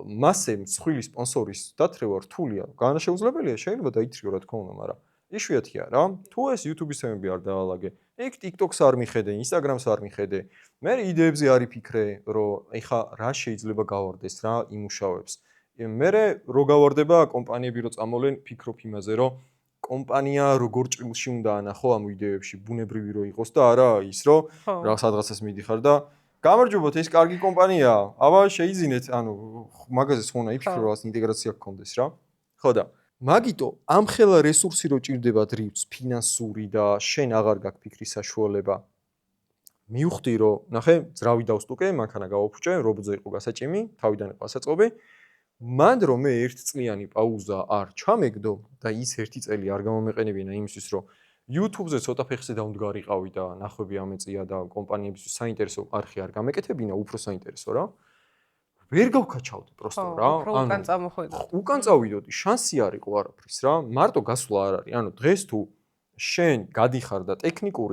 მასე მსხვილი სპონსორის დათრევა რთულია. განსაკუთრებელია, შეიძლება დაითრიო რა თქმა უნდა, მაგრამ იშვიათია რა. თუ ეს YouTube-ის თემები არ დაალაგე, ეგ TikTok-ს არ მიხედე, Instagram-ს არ მიხედე. მე იდეებზე არ იფიქრე, რომ ეხა რა შეიძლება გავარდეს, რა იმუშავებს. მე რო გავარდება კომპანიები რო წამოვლენ, ფიქრობ იმაზე, რომ კომპანია როგორ ჭრილში უნდა ანახო ამ ვიდეოებში, ბუნებრივი რო იყოს და არა ის რომ რა სადღაცას მიდიხარ და გამარჯობოთ, ეს კარგი კომპანიაა. აბა შეიძინეთ, ანუ მაგაზე ხონა იფიქრო, რომ ინტეგრაცია გქონდეს რა. ხო და მაგიტო ამ ხელა რესურსი რო ჭირდება დრიფტს, ფინანსური და შენ აღარ გაქვს ფიქრის საშუალება. მივხვდი რომ ნახე, ძრავი დავსტუკე, მანქანა გავაფუჭე, რობოტზე იყო გასაჭიმი, თავიდან იყო ასაწყობი. მან რომ მე 1 წლიანი პაუზა არ ჩამეგდო და ის 1 წელი არ გამომეყენებინა იმისთვის, რომ YouTube-ზე ცოტა ფეხზე დავმდგარიყავი და ნახვები ამეწია და კომპანიებისთვის საინტერესო არხი არ გამეკეთებინა, უფრო საინტერესო რა. ვერ გავკაჩავდი პროსტო რა. უკან წამოხვედი. უკან წავიდოდი, შანსი არ იყო არაფრის რა. მარტო გასვლა არ არის. ანუ დღეს თუ შენ გადიხარ და ტექნიკა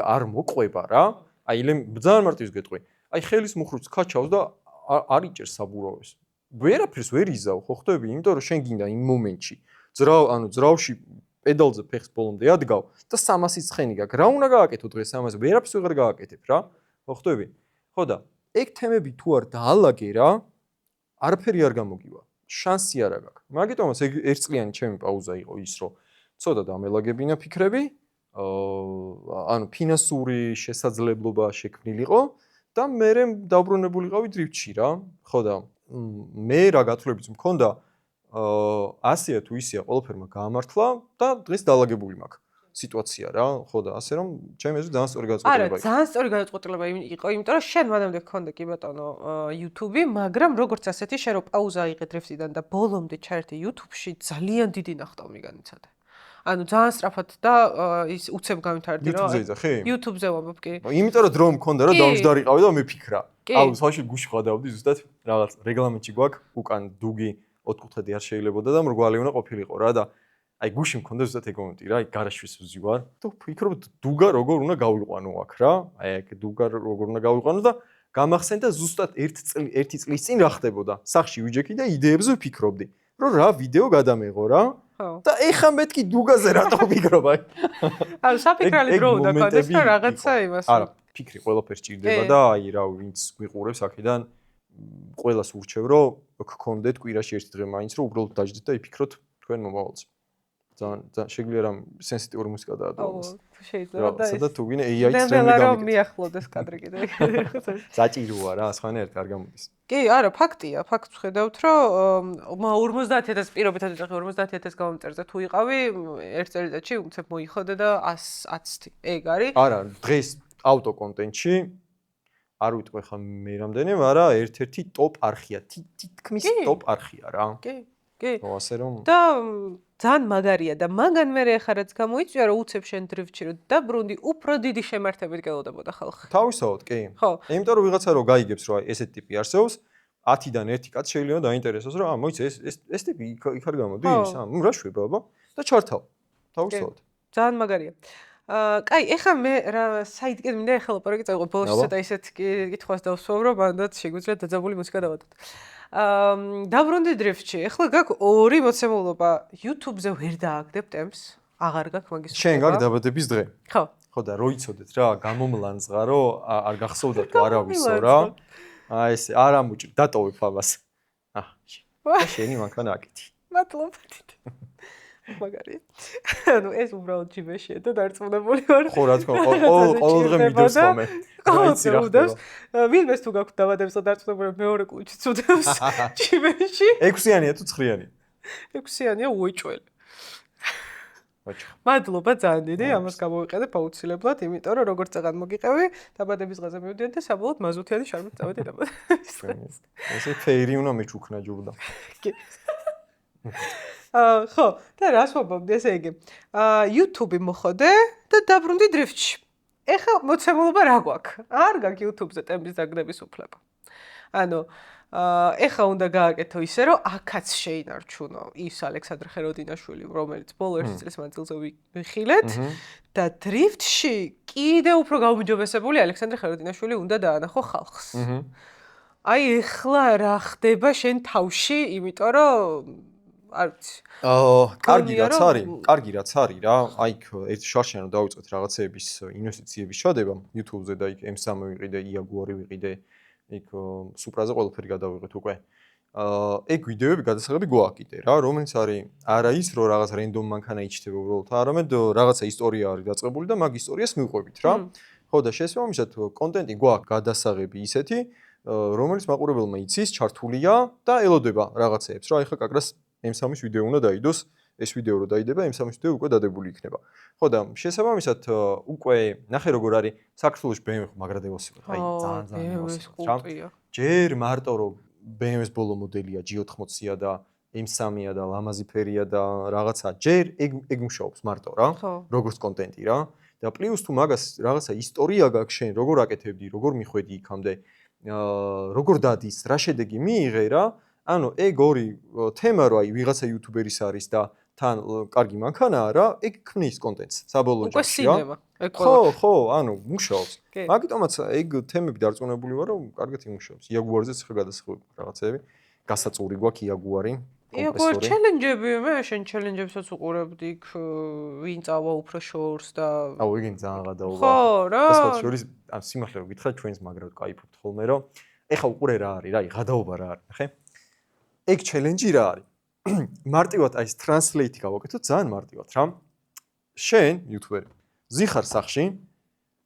არ მოყვება რა. აი ძალიან მარტივს გეტყვი. აი ხელის მუხრუჭს კაჩავს და არ იჭერს საბურავებს. ვერაფერს ვერ იზავ, ხო ხვდები? იმიტომ რომ შენ გინდა იმ მომენტში ძრავში პედალზე ფეხს ბოლომდე ადგავ და 300 ცხენი გაქვს. რა უნდა გააკეთო დღეს ამაზე? ვერაფერს ვეღარ გააკეთებ რა. ხო ხვდები? ხო და ეგ თემები თუ არ დაალაგე რა, არაფერი არ გამოგივა. შანსი არ აქვს. მაგიტომაც ეგ 1 წლიანი ჩემი პაუზა იყო ის, რომ ცოტა დამელაგებინა ფიქრები, ანუ ფინანსური შესაძლებლობა შექმნილიყო და მე დავბრუნებულიყავი დრიფტში რა. ხო და მე რა გათვლებიც მქონდა, ასეა თუ ისეა ყველაფერმა გაამართლა და დღეს დაალაგებული მაქვს სიტუაცია რა. ხო და ასე რომ ჩემი აზრით ძალიან სწორი გადაწყვეტილება იყო. არა, ძალიან სწორი გადაწყვეტილება იყო, იმიტომ რომ შენ მანამდე გქონდა კი ბატონო YouTube-ი, მაგრამ როგორც ასეთი შენ რო პაუზა აიღე დრიფტიდან და ბოლომდე ჩაერთე YouTube-ში, ძალიან დიდი ნახტომი განიცადა. ანუ ძალიან სწრაფად და ის უცებ გავითარდი რა. YouTube-ზე იძახი? YouTube-ზე ვამბობ კი. იმიტომ რომ დრო მქონდა რა დავჯდარიყავი და მიფიქრა. აუ, საშუალო გუში ვღადავდი ზუსტად რაღაც რეგლამენტში გვაქვს, უკან დუგი 4 კუთხედი არ შეიძლებოდა და მრგვალი უნდა ყოფილიყო რა და აი გუში მქონდა ზუსტად ეგ მომენტი რა, აი გარაშვის ვზივარ და ვფიქრობ დუგა როგორ უნდა გავიყვანო აქ რა. აი ეგ დუგა როგორ უნდა გავიყვანო და გამახსენდა ზუსტად 1 წლის წინ რა ხდებოდა. სახში ვიჯექი და იდეებზე ვფიქრობდი, რომ რა ვიდეო გადამეღო რა. და ეხა მეთქი დუგაზე რატო ვფიქრობ აი. ანუ საფიქრალი დრო უნდა გქონდეს და რაღაცა იმას. არა, ფიქრი ყველაფერს ჭირდება და აი რა ვინც გვიყურებს აქედან ყველას ურჩევ რომ გქონდეთ კვირაში 1 დღე მაინც რომ უბრალოდ დაждდეთ და იფიქროთ თქვენ მომავალზე. ძალიან შეგვიძლია რამ სენსიტიური მუსიკა დაადო. შეიძლება და სადაც თუ ვინე AI-ს რემი გამიგეთ. მიახლოდეს კადრი კიდე. საჭიროა რა, სხვანაირად არ გამოდის. კი, არა, ფაქტია. ფაქტს ხედავთ, რომ 50000 პირობითად ვიტყვი 50000 გამომწერზე თუ იყავი, ერთ წელიწადში უცებ მოიხოდე და 110. ეგ არის. არა, დღეს ავტო კონტენტში არ ვიტყვი ხა მე რამდენი, მაგრამ ერთ-ერთი ტოპ არხია, თითქმის ტოპ არხია რა. კი, კი. ასე რომ და ძალიან მაგარია და მაგან მე ხა რაც გამოიწვია, რომ უცებ შენ დრიფტში რომ დაბრუნდი, უფრო დიდი შემართებით გელოდებოდა ხალხი. თავისთავად, კი. ხო. იმიტომ რომ ვიღაცა რო გაიგებს რომ ესეთი ტიპი არსებობს, 10-დან 1 კაც შეიძლება დაინტერესოს რომ მოიცა ეს ტიპი იქ არ გამოდის, რა შვება აბა და ჩართავ. თავისთავად. ძალიან მაგარია. კაი, ეხლა მე რა საიდკენ მინდა ეხლა ლაპარაკი წავიღო. ბოლოს ცოტა ისეთ კითხვას დავსვამ, რომ მანდაც შეგვიძლია დაძაბული მუსიკა დავადოთ. დაბრუნდი დრიფტში. ეხლა გაქვს ორი მოცემულობა. YouTube-ზე ვერ დააგდებ ტემპს. აღარ გაქვს მაგის. შენ გაქვს დაბადების დღე. ხო. ხო და რო იცოდეთ რა, გამომლანძღა რომ არ გახსოვდა თუ არავისო რა. აი ესე არ ამუჭი, დატოვებ ამას. შენი მანქანა აკეთი. მადლობა. მაგარია. ანუ ეს უბრალოდ ჯიბეშია და დარწმუნებული ვარ. ხო რა თქმა უნდა, ყოველ დღე მიდევს ხოლმე. რაიცი რა ხდება. ვინმეს თუ გაქვთ დაბადების დღე დარწმუნებული მეორე კუჩიც უდევს ჯიბეში. 6-იანია თუ 9-იანი? 6-იანია უეჭველი. მადლობა ძალიან დიდი, ამას გამოვიყენებ აუცილებლად, იმიტომ რომ როგორც წაღან მოგიყევი, დაბადების დღეზე მივდიოდი და საბოლოოდ მაზუთიანი შარმით წავედი დაბადების დღეს. ესე ფეირი უნდა მიჩუქნა ჯობდა. კი. ხო, და რას ვაბობდი, ესე იგი. YouTube-ი მოხოდე და დაბრუნდი დრიფტში. ეხლა მოცემულობა რა გვაქვს? არ გაქვს YouTube-ზე ტემპის დაგდების უფლება. ანუ ეხლა უნდა გააკეთო ისე, რომ აქაც შეინარჩუნო ის ალექსანდრე ხეროდინაშვილი, რომელიც ბოლო 1 წლის მანძილზე ვიხილეთ და დრიფტში კიდე უფრო გაუმჯობესებული ალექსანდრე ხეროდინაშვილი უნდა დაანახო ხალხს. აი ეხლა რა ხდება შენ თავში, იმიტომ რომ არ ვიცი. კარგი რაც არის რა. აი ერთ შარშან რომ დავიწყეთ რაღაცეების ინვესტიციების ჩადება YouTube-ზე და იქ M3 ვიყიდე, Jaguar-ი ვიყიდე. იქ სუპრაზე ყველაფერი გადავიღეთ უკვე. ეგ ვიდეოები გადასაღები გვაქვს კიდე რა, რომელიც არის არა ის რომ რაღაც რენდომ მანქანა იჩდება უბრალოდ, არამედ რაღაცა ისტორია არის დაწყებული და მაგ ისტორიას მივყვებით რა. ხო და შესაბამისად კონტენტი გვაქვს გადასაღები ისეთი, რომელიც მაყურებელმა იცის, ჩართულია და ელოდება რაღაცეებს რა. ეხლა კაკრას M3-ის ვიდეო უნდა დაიდოს, ეს ვიდეო რო დაიდება, M3-ის ვიდეო უკვე დადებული იქნება. ხო და შესაბამისად უკვე ნახე როგორ არის საქართველოში BMW მაგრადევოსი, აი ძალიან მოსწია. ჯერ მარტო რომ BMW-ის ბოლო მოდელია G80-ია და M3-ია და ლამაზი ფერია და რაღაცა, ჯერ ეგ მუშაობს მარტო რა, როგორც კონტენტი რა. და პლუს თუ მაგას რაღაცა ისტორია გაქვს შენ, როგორ აკეთებდი, როგორ მიხვედი იქამდე, როგორ დადის, რა შედეგი მიიღე რა. ანუ ეგ ორი თემა რო აი ვიღაცა იუთუბერის არის და თან კარგი მანქანაა რა, ეგ ქმნის კონტენტს საბოლოო ჯამში რა. ხო, ანუ მუშაობს. მაგიტომაც ეგ თემები დარწმუნებული ვარ, რომ კარგად იმუშაობს. Jaguar-ზე ხა გადასახები რაღაცეები, გასაწური გვაქვს Jaguar-ი. Jaguar ჩელენჯები, მე შენ ჩელენჯებსაც უყურებდი, ვინ წავა უფრო შორს და აუ ეგენ ძალიან გადაუღა. ხო რა. და სხვა შორის ამ სიმართლე რომ გითხრა ჩვენს მაგრად кайფობთ ხოლმე რომ ეხა უყურე რა არის რა, გადაობა რა არის, ნახე. ეგ ჩელენჯი რა არის? მარტივად აი ეს ტრანსლეიტი გავაკეთოთ ძალიან მარტივად რა. შენ იუთუბერი ზიხარ სახში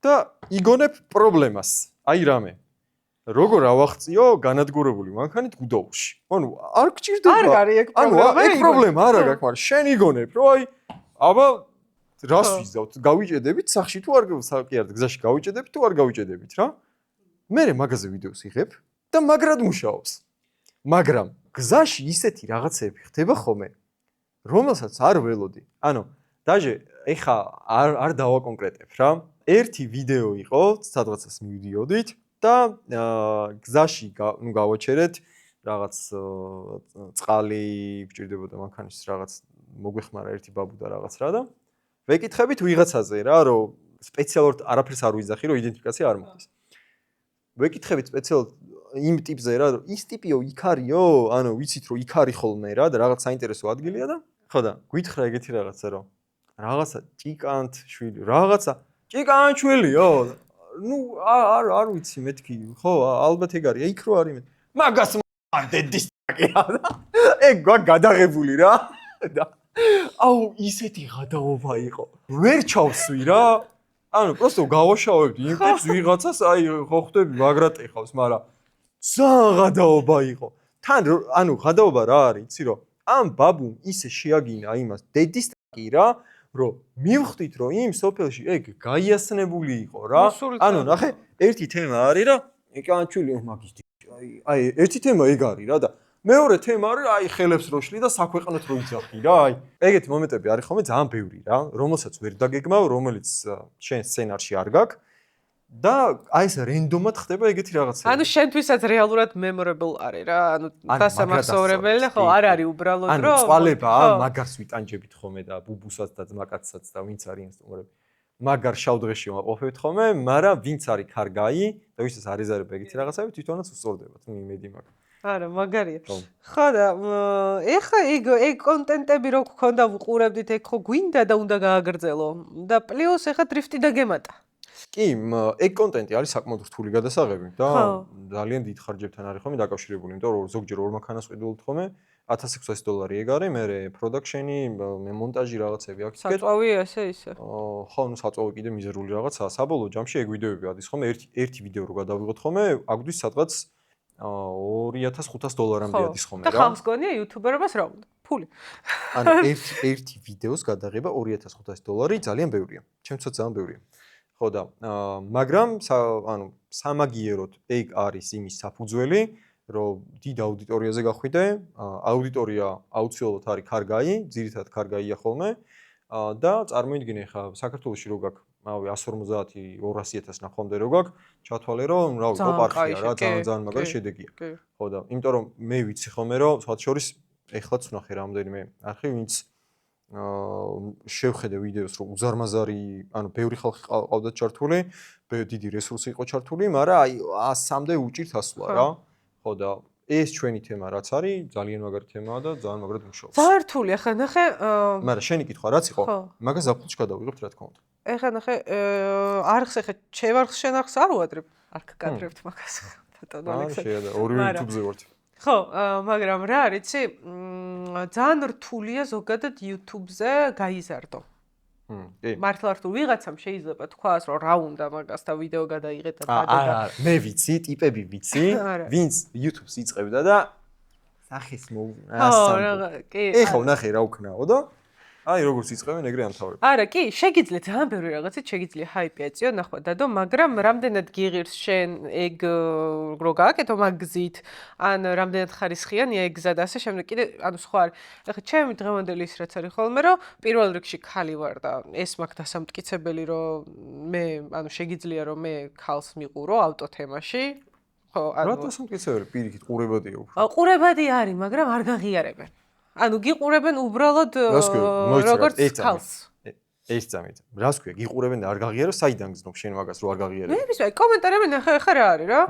და იგონებ პრობლემას. აი რამე. როგორ ავახციო განადგურებული მანქანით გუდაუში. ანუ არ გჭირდება. არ არის ეგ პრობლემა. ანუ ეგ პრობლემა არა გაქვს, მაგრამ შენ იგონებ, რომ აი აბა რას ვიზავთ? გავიჭედებით სახში თუ არ კი არა გზაში გავიჭედებით თუ არ გავიჭედებით რა? მე მაგაზე ვიდეოს იღებ და მაგრად მუშაობს. მაგრამ გზაში ისეთი რაღაცები ხდება ხოლმე, რომელსაც არ ველოდი. ანუ დაჟე ეხა არ დავაკონკრეტებ რა. ერთი ვიდეო იყო, სადღაცას მივდიოდით და გზაში ნუ გავაჩერეთ რაღაც წყალი გჭირდებოდა მანქანის რაღაც მოგვეხმარა ერთი ბაბუ და რაღაც რა და ვეკითხებით ვიღაცაზე რა, რომ სპეციალურად არაფერს არ ვიზახი, რომ იდენტიფიკაცია არ მოხდეს. ვეკითხებით სპეციალურად იმ ტიპზე რა, რომ ის ტიპიო იქ არისო, ანუ ვიცით რომ იქ არის ხოლმე რა და რაღაც საინტერესო ადგილია და ხო და გვითხრა ეგეთი რაღაცა რომ რაღაცა ჭიკანთ შვილი, რაღაცა ჭიკანთ შვილიო. ნუ არ ვიცი მეთქი, ხო, ალბათ ეგ არის, იქ რო არის მე. მაგას მანდე დისტაკია და ეგ გვაქვს გადაღებული რა. და აუ ისეთი გადაობა იყო. ვერ ჩავსვი რა. ანუ просто გავაშავებდი იმ ტიპს ვიღაცას, აი ხო ხვდები მაგრატი ხავს, მაგრამ ძალიან გადაობა იყო. თან ანუ გადაობა რა არის, იცი რომ ამ ბაბუმ ისე შეაგინა იმას დედის ტაკი რა, რომ მივხვდით რომ იმ სოფელში ეგ გაიასნებული იყო რა. ანუ ნახე, ერთი თემა არის რა, ეკანჩული მაგის აი ერთი თემა ეგ არის რა და მეორე თემა არის აი ხელებს რო შლი და საქვეყნოთ რო იძახი რა აი ეგეთი მომენტები არის ხოლმე ძალიან ბევრი რა რომელსაც ვერ დაგეგმავ რომელიც შენ სცენარში არ გაქვს და აი ეს რენდომად ხდება ეგეთი რაღაცა ანუ შენთვისაც რეალურად memorable არის რა ანუ დასამახსოვრებელი ხო არ არის უბრალოდ რომ ანუ წვალება მაგარს ვიტანჯებით ხოლმე და ბუბუსაც და ძმაკაცსაც და ვინც არის ინსტრუმენტები მაგარ შავდღეში ვაყოფებთ ხოლმე მაგრამ ვინც არის ქარგაი და ვისაც არ ეზარება ეგეთი რაღაცები თვითონაც უსწორდებათ ნუ იმედი მაქვს არა მაგარია ხო და ეხა ეგ კონტენტები რო გქონდა ვუყურებდით ეგ ხო გვინდა და უნდა გააგრძელო და პლუს ეხა დრიფტი დაგემატა კი ეგ კონტენტი არის საკმაოდ რთული გადასაღები და ძალიან დიდ ხარჯებთან არის ხოლმე დაკავშირებული იმიტომ რომ ზოგჯერ ორ მანქანას ყიდულობთ ხოლმე $1600 ეგ არის მე პროდაქშენი მე მონტაჟი რაღაცები აქვს საწვავი ესე ისე ხო ნუ საწვავი კიდე მიზერული რაღაცაა საბოლოო ჯამში ეგ ვიდეოები ადის ხოლმე ერთი ვიდეო რო გადავიღოთ ხოლმე აგვდის სადღაც $2500-მდე ადის ხოლმე რა. და ხალხს გონია იუთუბერებას რა უნდა? ფული. ანუ ერთი ვიდეოს გადაღება $2500 ძალიან ბევრია. ჩემთვისაც ძალიან ბევრია. ხო და მაგრამ ანუ სამაგიეროდ ეგ არის იმის საფუძველი, რომ დიდ აუდიტორიაზე გახვიდე, აუდიტორია აუცილებლად არის ქარგაი, ძირითადად ქარგაია ხოლმე და წარმოიდგინე ხა საქართველოში რო გაქვს ავი 150-200,000 ნახვამდე რო გაქვს, ჩათვალე რომ რავი ოპარქია რა, ძალიან მაგარი შედეგია. ხო და იმიტომ რომ მე ვიცი ხოლმე რომ სხვა შორის ეხლაც ვნახე რამდენიმე არხი, ვინც შევხედე ვიდეოს რომ უზარმაზარი, ანუ ბევრი ხალხი ყავდათ ჩართული, დიდი რესურსი იყო ჩართული, მაგრამ აი 100-მდე უჭირთ ასვლა რა. ხო და ეს ჩვენი თემა რაც არის, ძალიან მაგარი თემაა და ძალიან მაგრად მუშაობს. ძალიან რთული ახლა ნახე მაგრამ შენი კითხვა რაც იყო, მაგას აპლოდში გადავიღებთ რა თქმა უნდა. ეხლა ნახე არხს ეხა შევარხს შენ არხს არ უადრებ არ გკადრებთ მაგას ბატონო ალექსანდრე შეადა ორივე YouTube-ზე ვართ ხო მაგრამ რა არის იცი ძალიან რთულია ზოგადად YouTube-ზე გაიზარდო მართლა რთულ ვიღაცამ შეიძლება თქვას რომ რა უნდა მაგას და ვიდეო გადაიღეთ და არა მე ვიცი ტიპები ვიცი ვინც YouTube-ს იწყებდა და სახის მოასწავლე კი ეხლა ვნახე რა უქნაო და აი როგორც იწყებენ ეგრე ამთავრებ. არა, კი, შეგიძლია ძალიან ბევრი რაღაცით შეგიძლია ჰაიპი ეწიო, ნახვა დადო, მაგრამ რამდენად გიღირს შენ ეგ რო გააკეთო მაგზით, ან რამდენად ხარისხიანია ეგ გზა და ასე შემდეგ კიდე, ანუ სხვა არის. ეხლა ჩემი დღევანდელი ის რაც არის ხოლმე, რომ პირველ რიგში ხალი ვარ და ეს მაქვს დასამტკიცებელი, რომ მე, ანუ შეგიძლია რომ მე ხალს მიყურო ავტო თემაში. ხო, ანუ რა დასამტკიცებელი პირიქით ყურებადია უფრო. ყურებადი არის, მაგრამ არ გაღიარებენ. ანუ გიყურებენ უბრალოდ როგორც ხალხს. ეს წამით. რას ქვია, გიყურებენ და არ გაღიარო, საიდან გზნობ შენ მაგას რო არ გაღიარებ? მე ვიცი, კომენტარები ნახე ხა რა არის რა?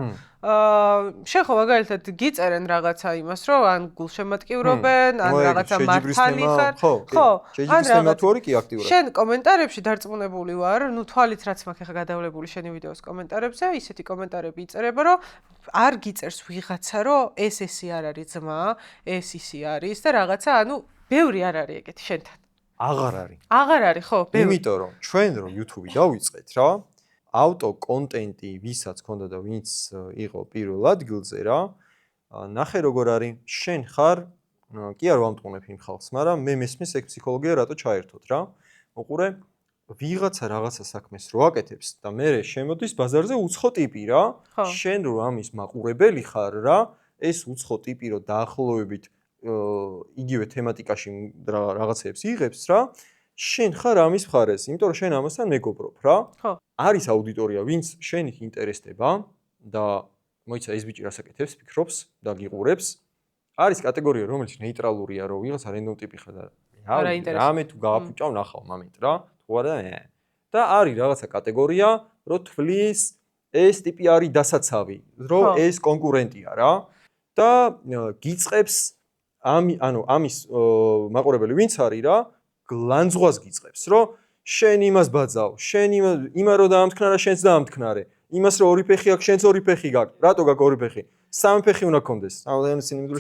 შენ ხო მაგალითად გიწერენ რაღაცა იმას, რომ ან გულშემატკივრობენ, ან რაღაცა მართალი ხარ. ხო. შეიძლება თუ არის კი აქტიურად. შენ კომენტარებში დარწმუნებული ვარ, ნუ თვალით რაც მაქვს ხა გადავლებული შენი ვიდეოს კომენტარებზე, ისეთი კომენტარები იწერება, რომ არ გიწერს ვიღაცა, რომ ესი არ არის ძმა, ეს ისი არის და რაღაცა, ანუ ბევრი არ არის ეგეთი შენთან. აღარ არის. აღარ არის, ხო, ბევრი. იმიტომ რომ ჩვენ რო YouTube-ი დავიწყეთ რა, ავტო კონტენტი ვისაც ქონდა და ვინც იყო პირველ ადგილზე რა, ნახე როგორ არის, შენ ხარ, კი არ ვამტყუნებ იმ ხალხს, მაგრამ მე მესმის ეგ ფსიქოლოგია რატო ჩაერთოთ რა. მოყურე, ვიღაცა რაღაცა საქმეს რო აკეთებს და მე შემოდის ბაზარზე უცხო ტიპი რა, შენ რო ამის მაყურებელი ხარ რა, ეს უცხო ტიპი რო დაახლოებით იგივე თემატიკაში რაღაცებს იღებს რა შენ ხარ ამის მხარეს იმიტომ რომ შენ ამასთან მეგობრობ რა არის აუდიტორია ვინც შენით ინტერესდება და მოიცა ეს ბიჭი რას აკეთებს ფიქრობს და გიყურებს არის კატეგორია რომელიც ნეიტრალურია რომ ვიღაცა რენდომ ტიპი ხარ და რამე თუ გააფუჭავ ნახავ მომენტ რა თუ არა და არის რაღაცა კატეგორია რომ თვლის ეს ტიპი არის დასაცავი რომ ეს კონკურენტია რა და გიწყებს ანუ ამის მაყურებელი ვინც არის რა გლანძღვას გიწყებს რომ შენ იმას ბაძავ შენ იმა რო დაამთქნარა შენც დაამთქნარე იმას რო ორი ფეხი აქვს შენც ორი ფეხი გაქვს რატო გაქვს ორი ფეხი სამი ფეხი უნდა გქონდეს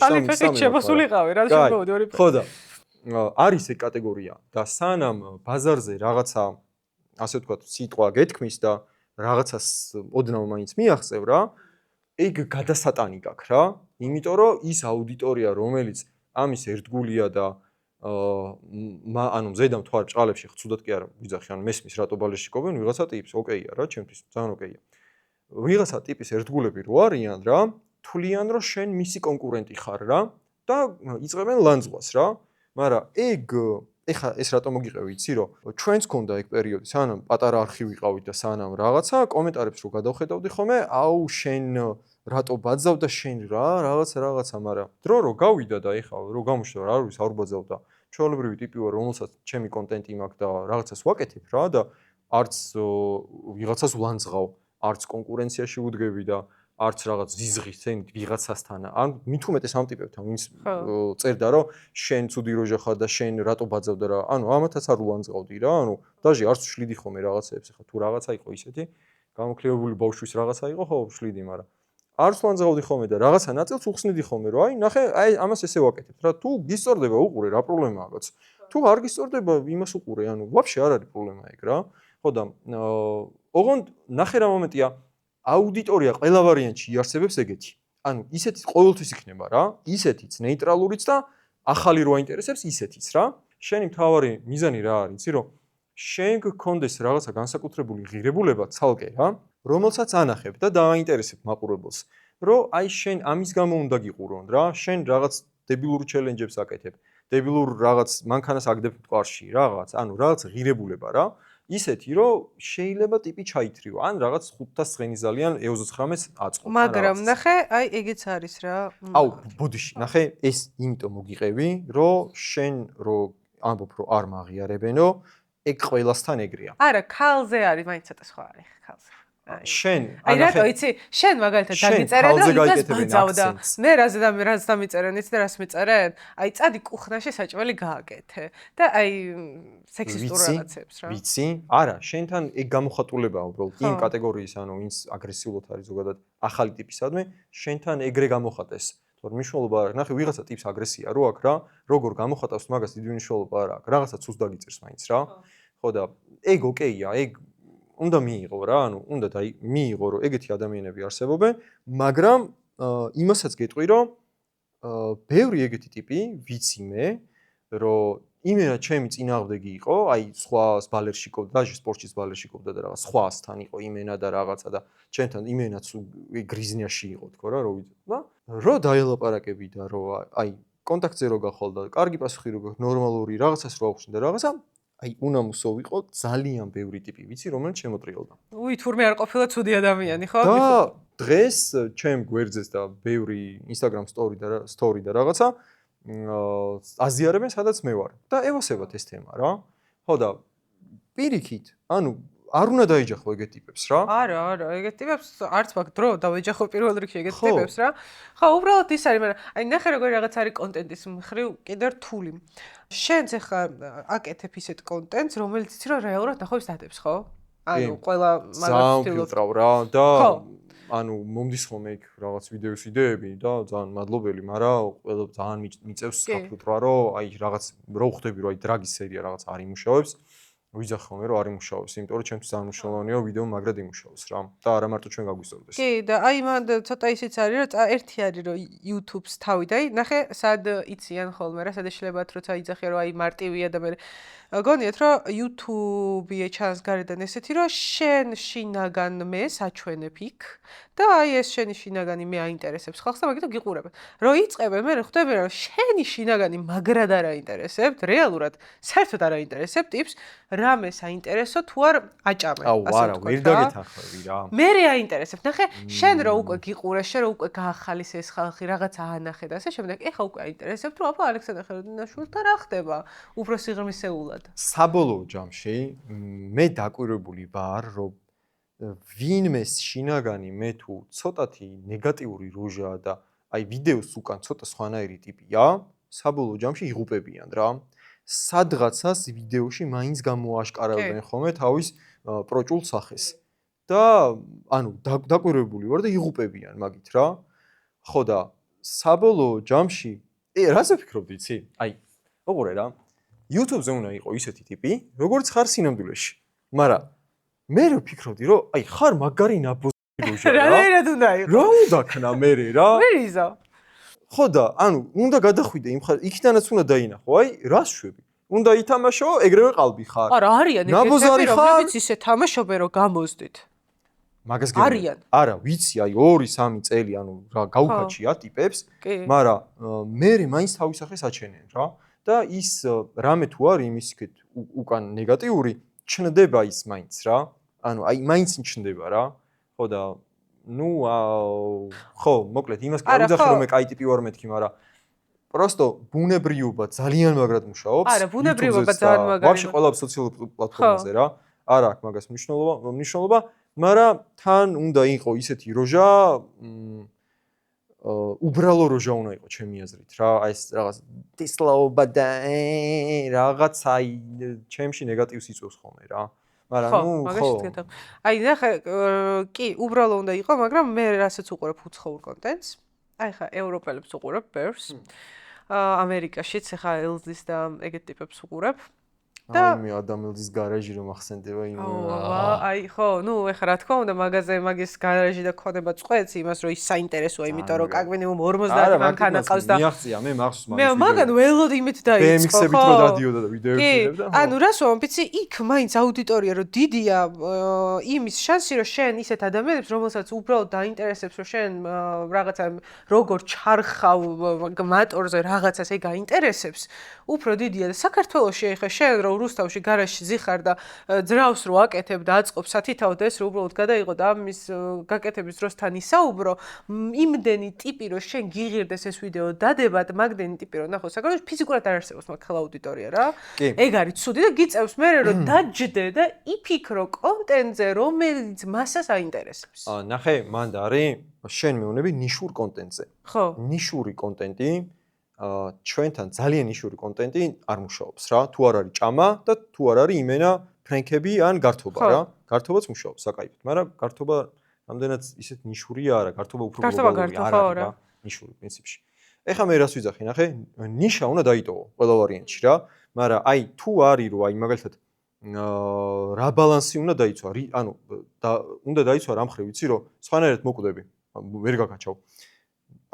სამი ფეხი შემოსულიყავი რა შემოვიდი ორი ფეხი ხო და არის ეგ კატეგორია და სანამ ბაზარზე რაღაცა ასე ვთქვათ სიტყვა გეთქმის და რაღაცას ოდნავ მაინც მიაღწევ რა ეგ გადასატანი გაქვს რა იმიტომ რომ ის აუდიტორია რომელიც ამის ერთგულია და ანუ მზედამ თუ არ ჭყალებში ხცუდად კი არ ვიძახი ანუ მესმის რატო ბალეშიკობენ ვიღაცა ტიპს ოკეია რა ჩემთვის ძალიან ოკეია ვიღაცა ტიპის ერთგულები რო არიან რა თვლიან რომ შენ მისი კონკურენტი ხარ რა და იწყებენ ლანძღვას რა მაგრამ ეგ ეხა ეს რატომ მოგიყევი იცი რომ ჩვენც გქონდა ეგ პერიოდი სანამ პატარა არხი ვიყავით და სანამ რაღაცა კომენტარებს რო გადავხედავდი ხოლმე აუ შენ რატო ბაძავ და შენ რა რაღაცა მაგრამ დრო რო გავიდა და ეხა რო გამოჩნდა რა არის არ ბაძავ და ჩვეულებრივი ტიპი ვარ რომელსაც ჩემი კონტენტი მაქვს და რაღაცას ვაკეთებ რა და არც ვიღაცას ვლანძღავ არც კონკურენციაში ვუდგები და არც რაღაც ზიზღის თემით ვიღაცასთან ან მით უმეტეს ამ ტიპებთან ვინც წერდა რომ შენ ცუდი როჟა ხარ და შენ რატო ბაძავ და რა ანუ ამათაც არ ულანძღავდი რა ანუ დაჟე არც ვშლიდი ხოლმე რაღაცეებს ხა თუ რაღაცა იყო ისეთი გამოკლებული ბავშვის რაღაცა იყო ხო ვშლიდი მაგრამ არც ვლანძღავდი ხოლმე და რაღაცა ნაწილს უხსნიდი ხოლმე რომ აი ნახე აი ამას ესე ვაკეთებ რა თუ გისწორდება უყურე რა პრობლემაა კაც თუ არ გისწორდება იმას უყურე ანუ ვაფშე არ არის პრობლემა ეგ რა ხო და ოღონდ ნახე რა მომენტია აუდიტორია ყველა ვარიანტში იარსებებს ეგეთი. ანუ ისეთი ყოველთვის იქნება რა, ისეთიც ნეიტრალურიც და ახალი რო აინტერესებს ისეთიც რა. შენი მთავარი მიზანი რა არის, იცი რომ შენ გქონდეს რაღაცა განსაკუთრებული ღირებულება ცალკე რა, რომელსაც ანახებ და დააინტერესებ მაყურებელს. რომ აი შენ ამის გამო უნდა გიყურონ რა, შენ რაღაც დებილურ ჩელენჯებს აკეთებ, დებილურ რაღაც მანქანას აგდებ მტკვარში რაღაც, ანუ რაღაც ღირებულება რა. ისეთი რომ შეიძლება ტიპი ჩაითრიო ან რაღაც 500 ცხენიზალიან E29-ს აწყობ მაგრამ ნახე აი ეგეც არის რა აუ ბუდიში ნახე ეს იმიტომ მოგიყევი რომ შენ რო ამბობ რომ არ მაღიარებენო ეგ ყველასთან ეგრეა არა ქალზე არის მაინც ცოტა სხვა არის ქალზე შენ აი რატო იცი შენ მაგალითად დაგიწერენ და იმას ბაძავდა მე რას დამიწერენ იცი და რას მიწერენ აი წადი კუხნაში საჭმელი გააკეთე და აი სექსისტურ რაღაცებს რა ვიცი არა შენთან ეგ გამოხატულებაა უბრალოდ იმ კატეგორიის ანუ ვინც აგრესიულად არის ზოგადად ახალი ტიპისადმი შენთან ეგრე გამოხატეს თორე მნიშვნელობა არ აქვს ნახე ვიღაცა ტიპს აგრესია რო აქვს რა როგორ გამოხატავს მაგას დიდი მნიშვნელობა არ აქვს რაღაცა ცუს დაგიწერს მაინც რა ხო და ეგ ოკეია ეგ უნდა მიიღო რა, ანუ უნდა მიიღო რომ ეგეთი ადამიანები არსებობენ, მაგრამ იმასაც გეტყვი რომ ბევრი ეგეთი ტიპი ვიცი მე, რომ იმენა ჩემი წინააღმდეგი იყო, აი სხვას ბალერშიკობდა, დაჟე სპორტშიც ბალერშიკობდა და რაღაც სხვასთან იყო იმენა და რაღაცა და ჩემთან იმენაც გრიზნიაში იყო თქო რა, რომ ვიცი და რო დაელაპარაკები და რო აი კონტაქტზე რო გახვალ და კარგი პასუხი რო გაქვს, ნორმალური რაღაცას რო აღვხსნი და რაღაცა აი უნამუსო ვიყო ძალიან ბევრი ტიპი ვიცი რომელიც შემოტრიალდა. უი თურმე არ ყოფილა ცუდი ადამიანი ხო? და დღეს ჩემ გვერდზეც და ბევრი Instagram story და რაღაცა აზიარებენ სადაც მე ვარ და ევასებათ ეს თემა რა. ხო და პირიქით, ანუ არ უნდა დაეჯახო ეგეთ ტიპებს რა. არა, ეგეთ ტიპებს არც მაგ დრო დავეჯახო პირველ რიგში ეგეთ ტიპებს რა. ხო, უბრალოდ ის არის, მაგრამ აი ნახე როგორი რაღაც არის კონტენტის მხრივ კიდე რთული. შენც ახლა აკეთებ ისეთ კონტენტს, რომელიც იცი რომ რეალურად ნახავს დადებს, ხო? ანუ ყველა მაგას ვთილობ რა და ანუ მომდის ხოლმე იქ რაღაც ვიდეოს იდეები და ძალიან მადლობელი, მაგრამ ყველა ძალიან მიწევს საფუძვლა რომ აი რაღაც რო ხვდები რომ აი დრაგის სერია რაღაც არ იმუშავებს. ვიძახ ხოლმე რომ არ იმუშავებს, იმიტომ რომ ჩემთვის ძალიან მნიშვნელოვანია ვიდეო მაგრად იმუშავოს რა და არა მარტო ჩვენ გაგვისწორდეს. კი და აი მან ცოტა ისიც არის რომ ერთი არის რომ YouTube-ს თავი და აი ნახე სად იციან ხოლმე რა სად შეიძლება როცა იძახიან რომ აი მარტივია და მე გონიათ რომ YouTube-ი ჩანს გარედან ესეთი რომ შენ შინაგან მე საჩვენებ იქ და აი ეს შენი შინაგანი მე აინტერესებს ხალხს და მაგითო გიყურებენ. რო იწყებენ მე ხვდები რომ შენი შინაგანი მაგრად არ აინტერესებთ, რეალურად საერთოდ არ აინტერესებთ ტიპს რამე საინტერესო თუ არ აჭამე ასე ვთქვათ. აუ არა, ვერ დაგეთანხმები რა. მე აინტერესებთ. ნახე, შენ რო უკვე გიყურე, შენ რო უკვე გაახალის ეს ხალხი რაღაცა აანახე და ასე შემდეგ, ეხა უკვე აინტერესებთ რომ აბა ალექსანდრე ხელოვნაშვილთან რა ხდება უფრო სიღრმისეულად. საბოლოო ჯამში მე დაკვირვებული ვარ რომ ვინმეს შინაგანი მე თუ ცოტათი ნეგატიური როჟაა და აი ვიდეოს უკან ცოტა სხვანაირი ტიპია, საბოლოო ჯამში იღუპებიან რა. სადღაცას ვიდეოში მაინც გამოაშკარავენ ხოლმე თავის პროჭულ სახეს. და ანუ დაკვირვებული ვარ და იღუპებიან მაგით რა. ხო და საბოლოო ჯამში რაზე ფიქრობ ვიცი? აი ოღონდ რა YouTube-ზე უნდა იყო ისეთი ტიპი, როგორც ხარ სინამდვილეში. მაგრამ მე ვფიქრობდი, რომ აი ხარ მაგარი ნაბოზი როჟა რა. რანაირად უნდა იყო? რა უნდა ქნა მე რა? ვერიზო? ხო და ანუ უნდა გადახვიდე იმ ხარ იქიდანაც უნდა დაინახო. აი რას შვები? უნდა ითამაშო, ეგრევე qalbi ხარ. არა, არიან ნაბოზარი ეგრე, ხარ? რომლებიც ისე თამაშობენ, რომ გამოздით. მაგას არიან. არა, ვიცი, აი 2-3 წელი ანუ რა გაუქაჩია ტიპებს, კი. მაგრამ მე მაინც თავის სახეს აჩენენ რა. და ის რამე თუ არის იმის იქეთ უკან ნეგატიური, ჩნდება ის მაინც რა. ანუ აი მაინც ჩნდება რა. ხო და ნუ ხო, მოკლედ იმას გავიძახე რომ მე კაი ტიპი ვარ მეთქი, მაგრამ просто ბუნებრიობა ძალიან მაგრად მუშაობს. არა, ბუნებრიობა ძალიან მაგარი. ვაფშე ყველა სოციალურ პლატფორმაზე რა. არა აქვს მაგას მნიშვნელობა, მაგრამ თან უნდა იყო ისეთი როჟა, უბრალო როჟა უნდა იყო ჩემი აზრით რა, აი ეს რაღაც დისლაობა და რაღაც აი ჩემში ნეგატივს იწვევს ხოლმე რა. მაგრამ ნუ ხო. აი ნახე, კი, უბრალო უნდა იყო, მაგრამ მე რასაც უყურებ უცხოურ კონტენტს, აი ხა ევროპელებს უყურებ ბევრს. ამერიკაშიც ხა ელზის და ეგეთ ტიპებს უყურებ. და მე ადამიანის გარაჟი რომ ახსენდება იმ აი ხო, ნუ ეხლა რა თქმა უნდა მაგაზე მაგის გარაჟი და ქონება წყვეც იმას რომ ის საინტერესოა, იმიტომ რომ კაკ მინიმუმ 50 მანქანა ყავს და მიაღწია მე მახსოვს მე მაგან ველოდ იმით დაიწყო. BMX-ებით რო დადიოდა და ვიდეოებში იღებდა. ანუ რას ვამბობ, იცი, იქ მაინც აუდიტორია რომ დიდია, იმის შანსი რომ შენ ისეთ ადამიანებს, რომელსაც უბრალოდ დაინტერესებს რომ შენ რაღაცა როგორ ჩარხავ მატორზე რაღაცას ეგ გაინტერესებს, უფრო დიდია და საქართველოში ეხლა შენ რომ რუსთავში გარაჟში ზიხარ და ძრავს რო აკეთებ და აწყობ სათითაოდ ეს რო უბრალოდ გადაიღო და ამის გაკეთების დროს თან ისაუბრო, იმდენი ტიპი რომ შენ გიღირდეს ეს ვიდეო დადებად, მაგდენი ტიპი რომ ნახო, საქართველოში ფიზიკურად არ არსებობს მაგ ხელ აუდიტორია რა. ეგ არის ცუდი და გიწევს მე რომ დაჯდე და იფიქრო კონტენტზე, რომელიც მასას აინტერესებს. ნახე, მანდ არის შენ მეუნები ნიშურ კონტენტზე. ხო. ნიშური კონტენტი ჩვენთან ძალიან ნიშური კონტენტი არ მუშაობს რა. თუ არ არის ჭამა და თუ არ არის იმენა ფრენკები ან გართობა რა. გართობაც მუშაობს საკაიფოდ, მაგრამ გართობა რამდენად ისეთ ნიშურია არა, გართობა უფრო გლობალური არ არის რა. ნიშური პრინციპში. ეხლა მე რას ვიძახი, ნახე, ნიშა უნდა დაიტოვო ყველა ვარიანტში რა. მაგრამ აი თუ არის რომ აი მაგალითად რა ბალანსი უნდა დაიცვა, ანუ უნდა დაიცვა რა მხრივ ვიცი რომ სხვანაირად მოკვდები, ვერ გაკაჩავ.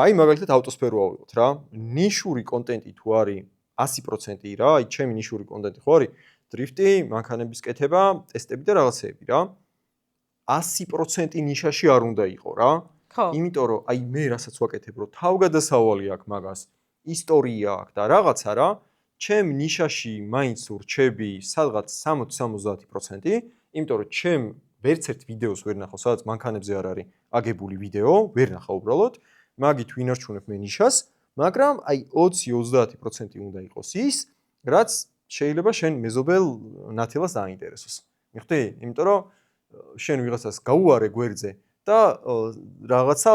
აი მაგალითად ავტოსფერო ავიღოთ რა. ნიშური კონტენტი თუ არის 100% რა, აი ჩემი ნიშური კონტენტი ხო არის დრიფტი, მანქანების კეთება, ტესტები და რაღაცეები რა. 100% ნიშაში არ უნდა იყო რა. იმიტომ რომ აი მე რასაც ვაკეთებ რომ თავგადასავალი აქვს მაგას, ისტორია აქვს და რაღაცა რა, ჩემ ნიშაში მაინც ვრჩები სადღაც 60-70%, იმიტომ რომ ჩემ ვერც ერთ ვიდეოს ვერ ნახავ, სადაც მანქანებზე არ არის აგებული ვიდეო, ვერ ნახავ უბრალოდ. მაგით ვინარჩუნებ მე ნიშას, მაგრამ აი 20-30% უნდა იყოს ის, რაც შეიძლება შენ მეზობელ ნათელას დაინტერესოს. მიხვდი? იმიტომ რომ შენ ვიღაცას გაუარე გვერდზე და რაღაცა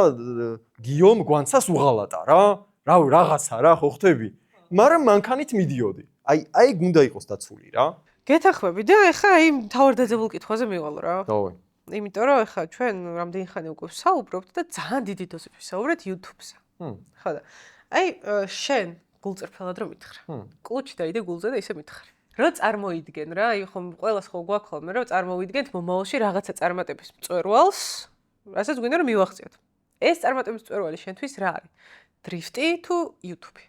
გიომ გვანცას უღალატა რა. რა რაღაცა რა ხო ხვდები? მაგრამ მანქანით მიდიოდი. აი უნდა იყოს დაცული რა. გეთახმები და ეხლა აი თავარ დაძებულ კითხვაზე მივალ რა. დავე. იმიტომ რომ ეხლა ჩვენ რამდენი ხანი უკვე ვსაუბრობთ და ძალიან დიდი დოზით ვისაუბრეთ YouTube-ზე. ხო და აი შენ გულწრფელად რომ მითხრა. კუჩი დაიდე გულზე და ისე მითხარი. რო წარმოიდგენ რა, აი ხომ ყველას ხო გვაქვს ხოლმე რომ წარმოიდგენთ მომავალში რაღაცა წარმატების მწვერვალს, რასაც გვინდა რომ მივახციოთ. ეს წარმატების მწვერვალი შენთვის რა არის? დრიფტი თუ YouTube?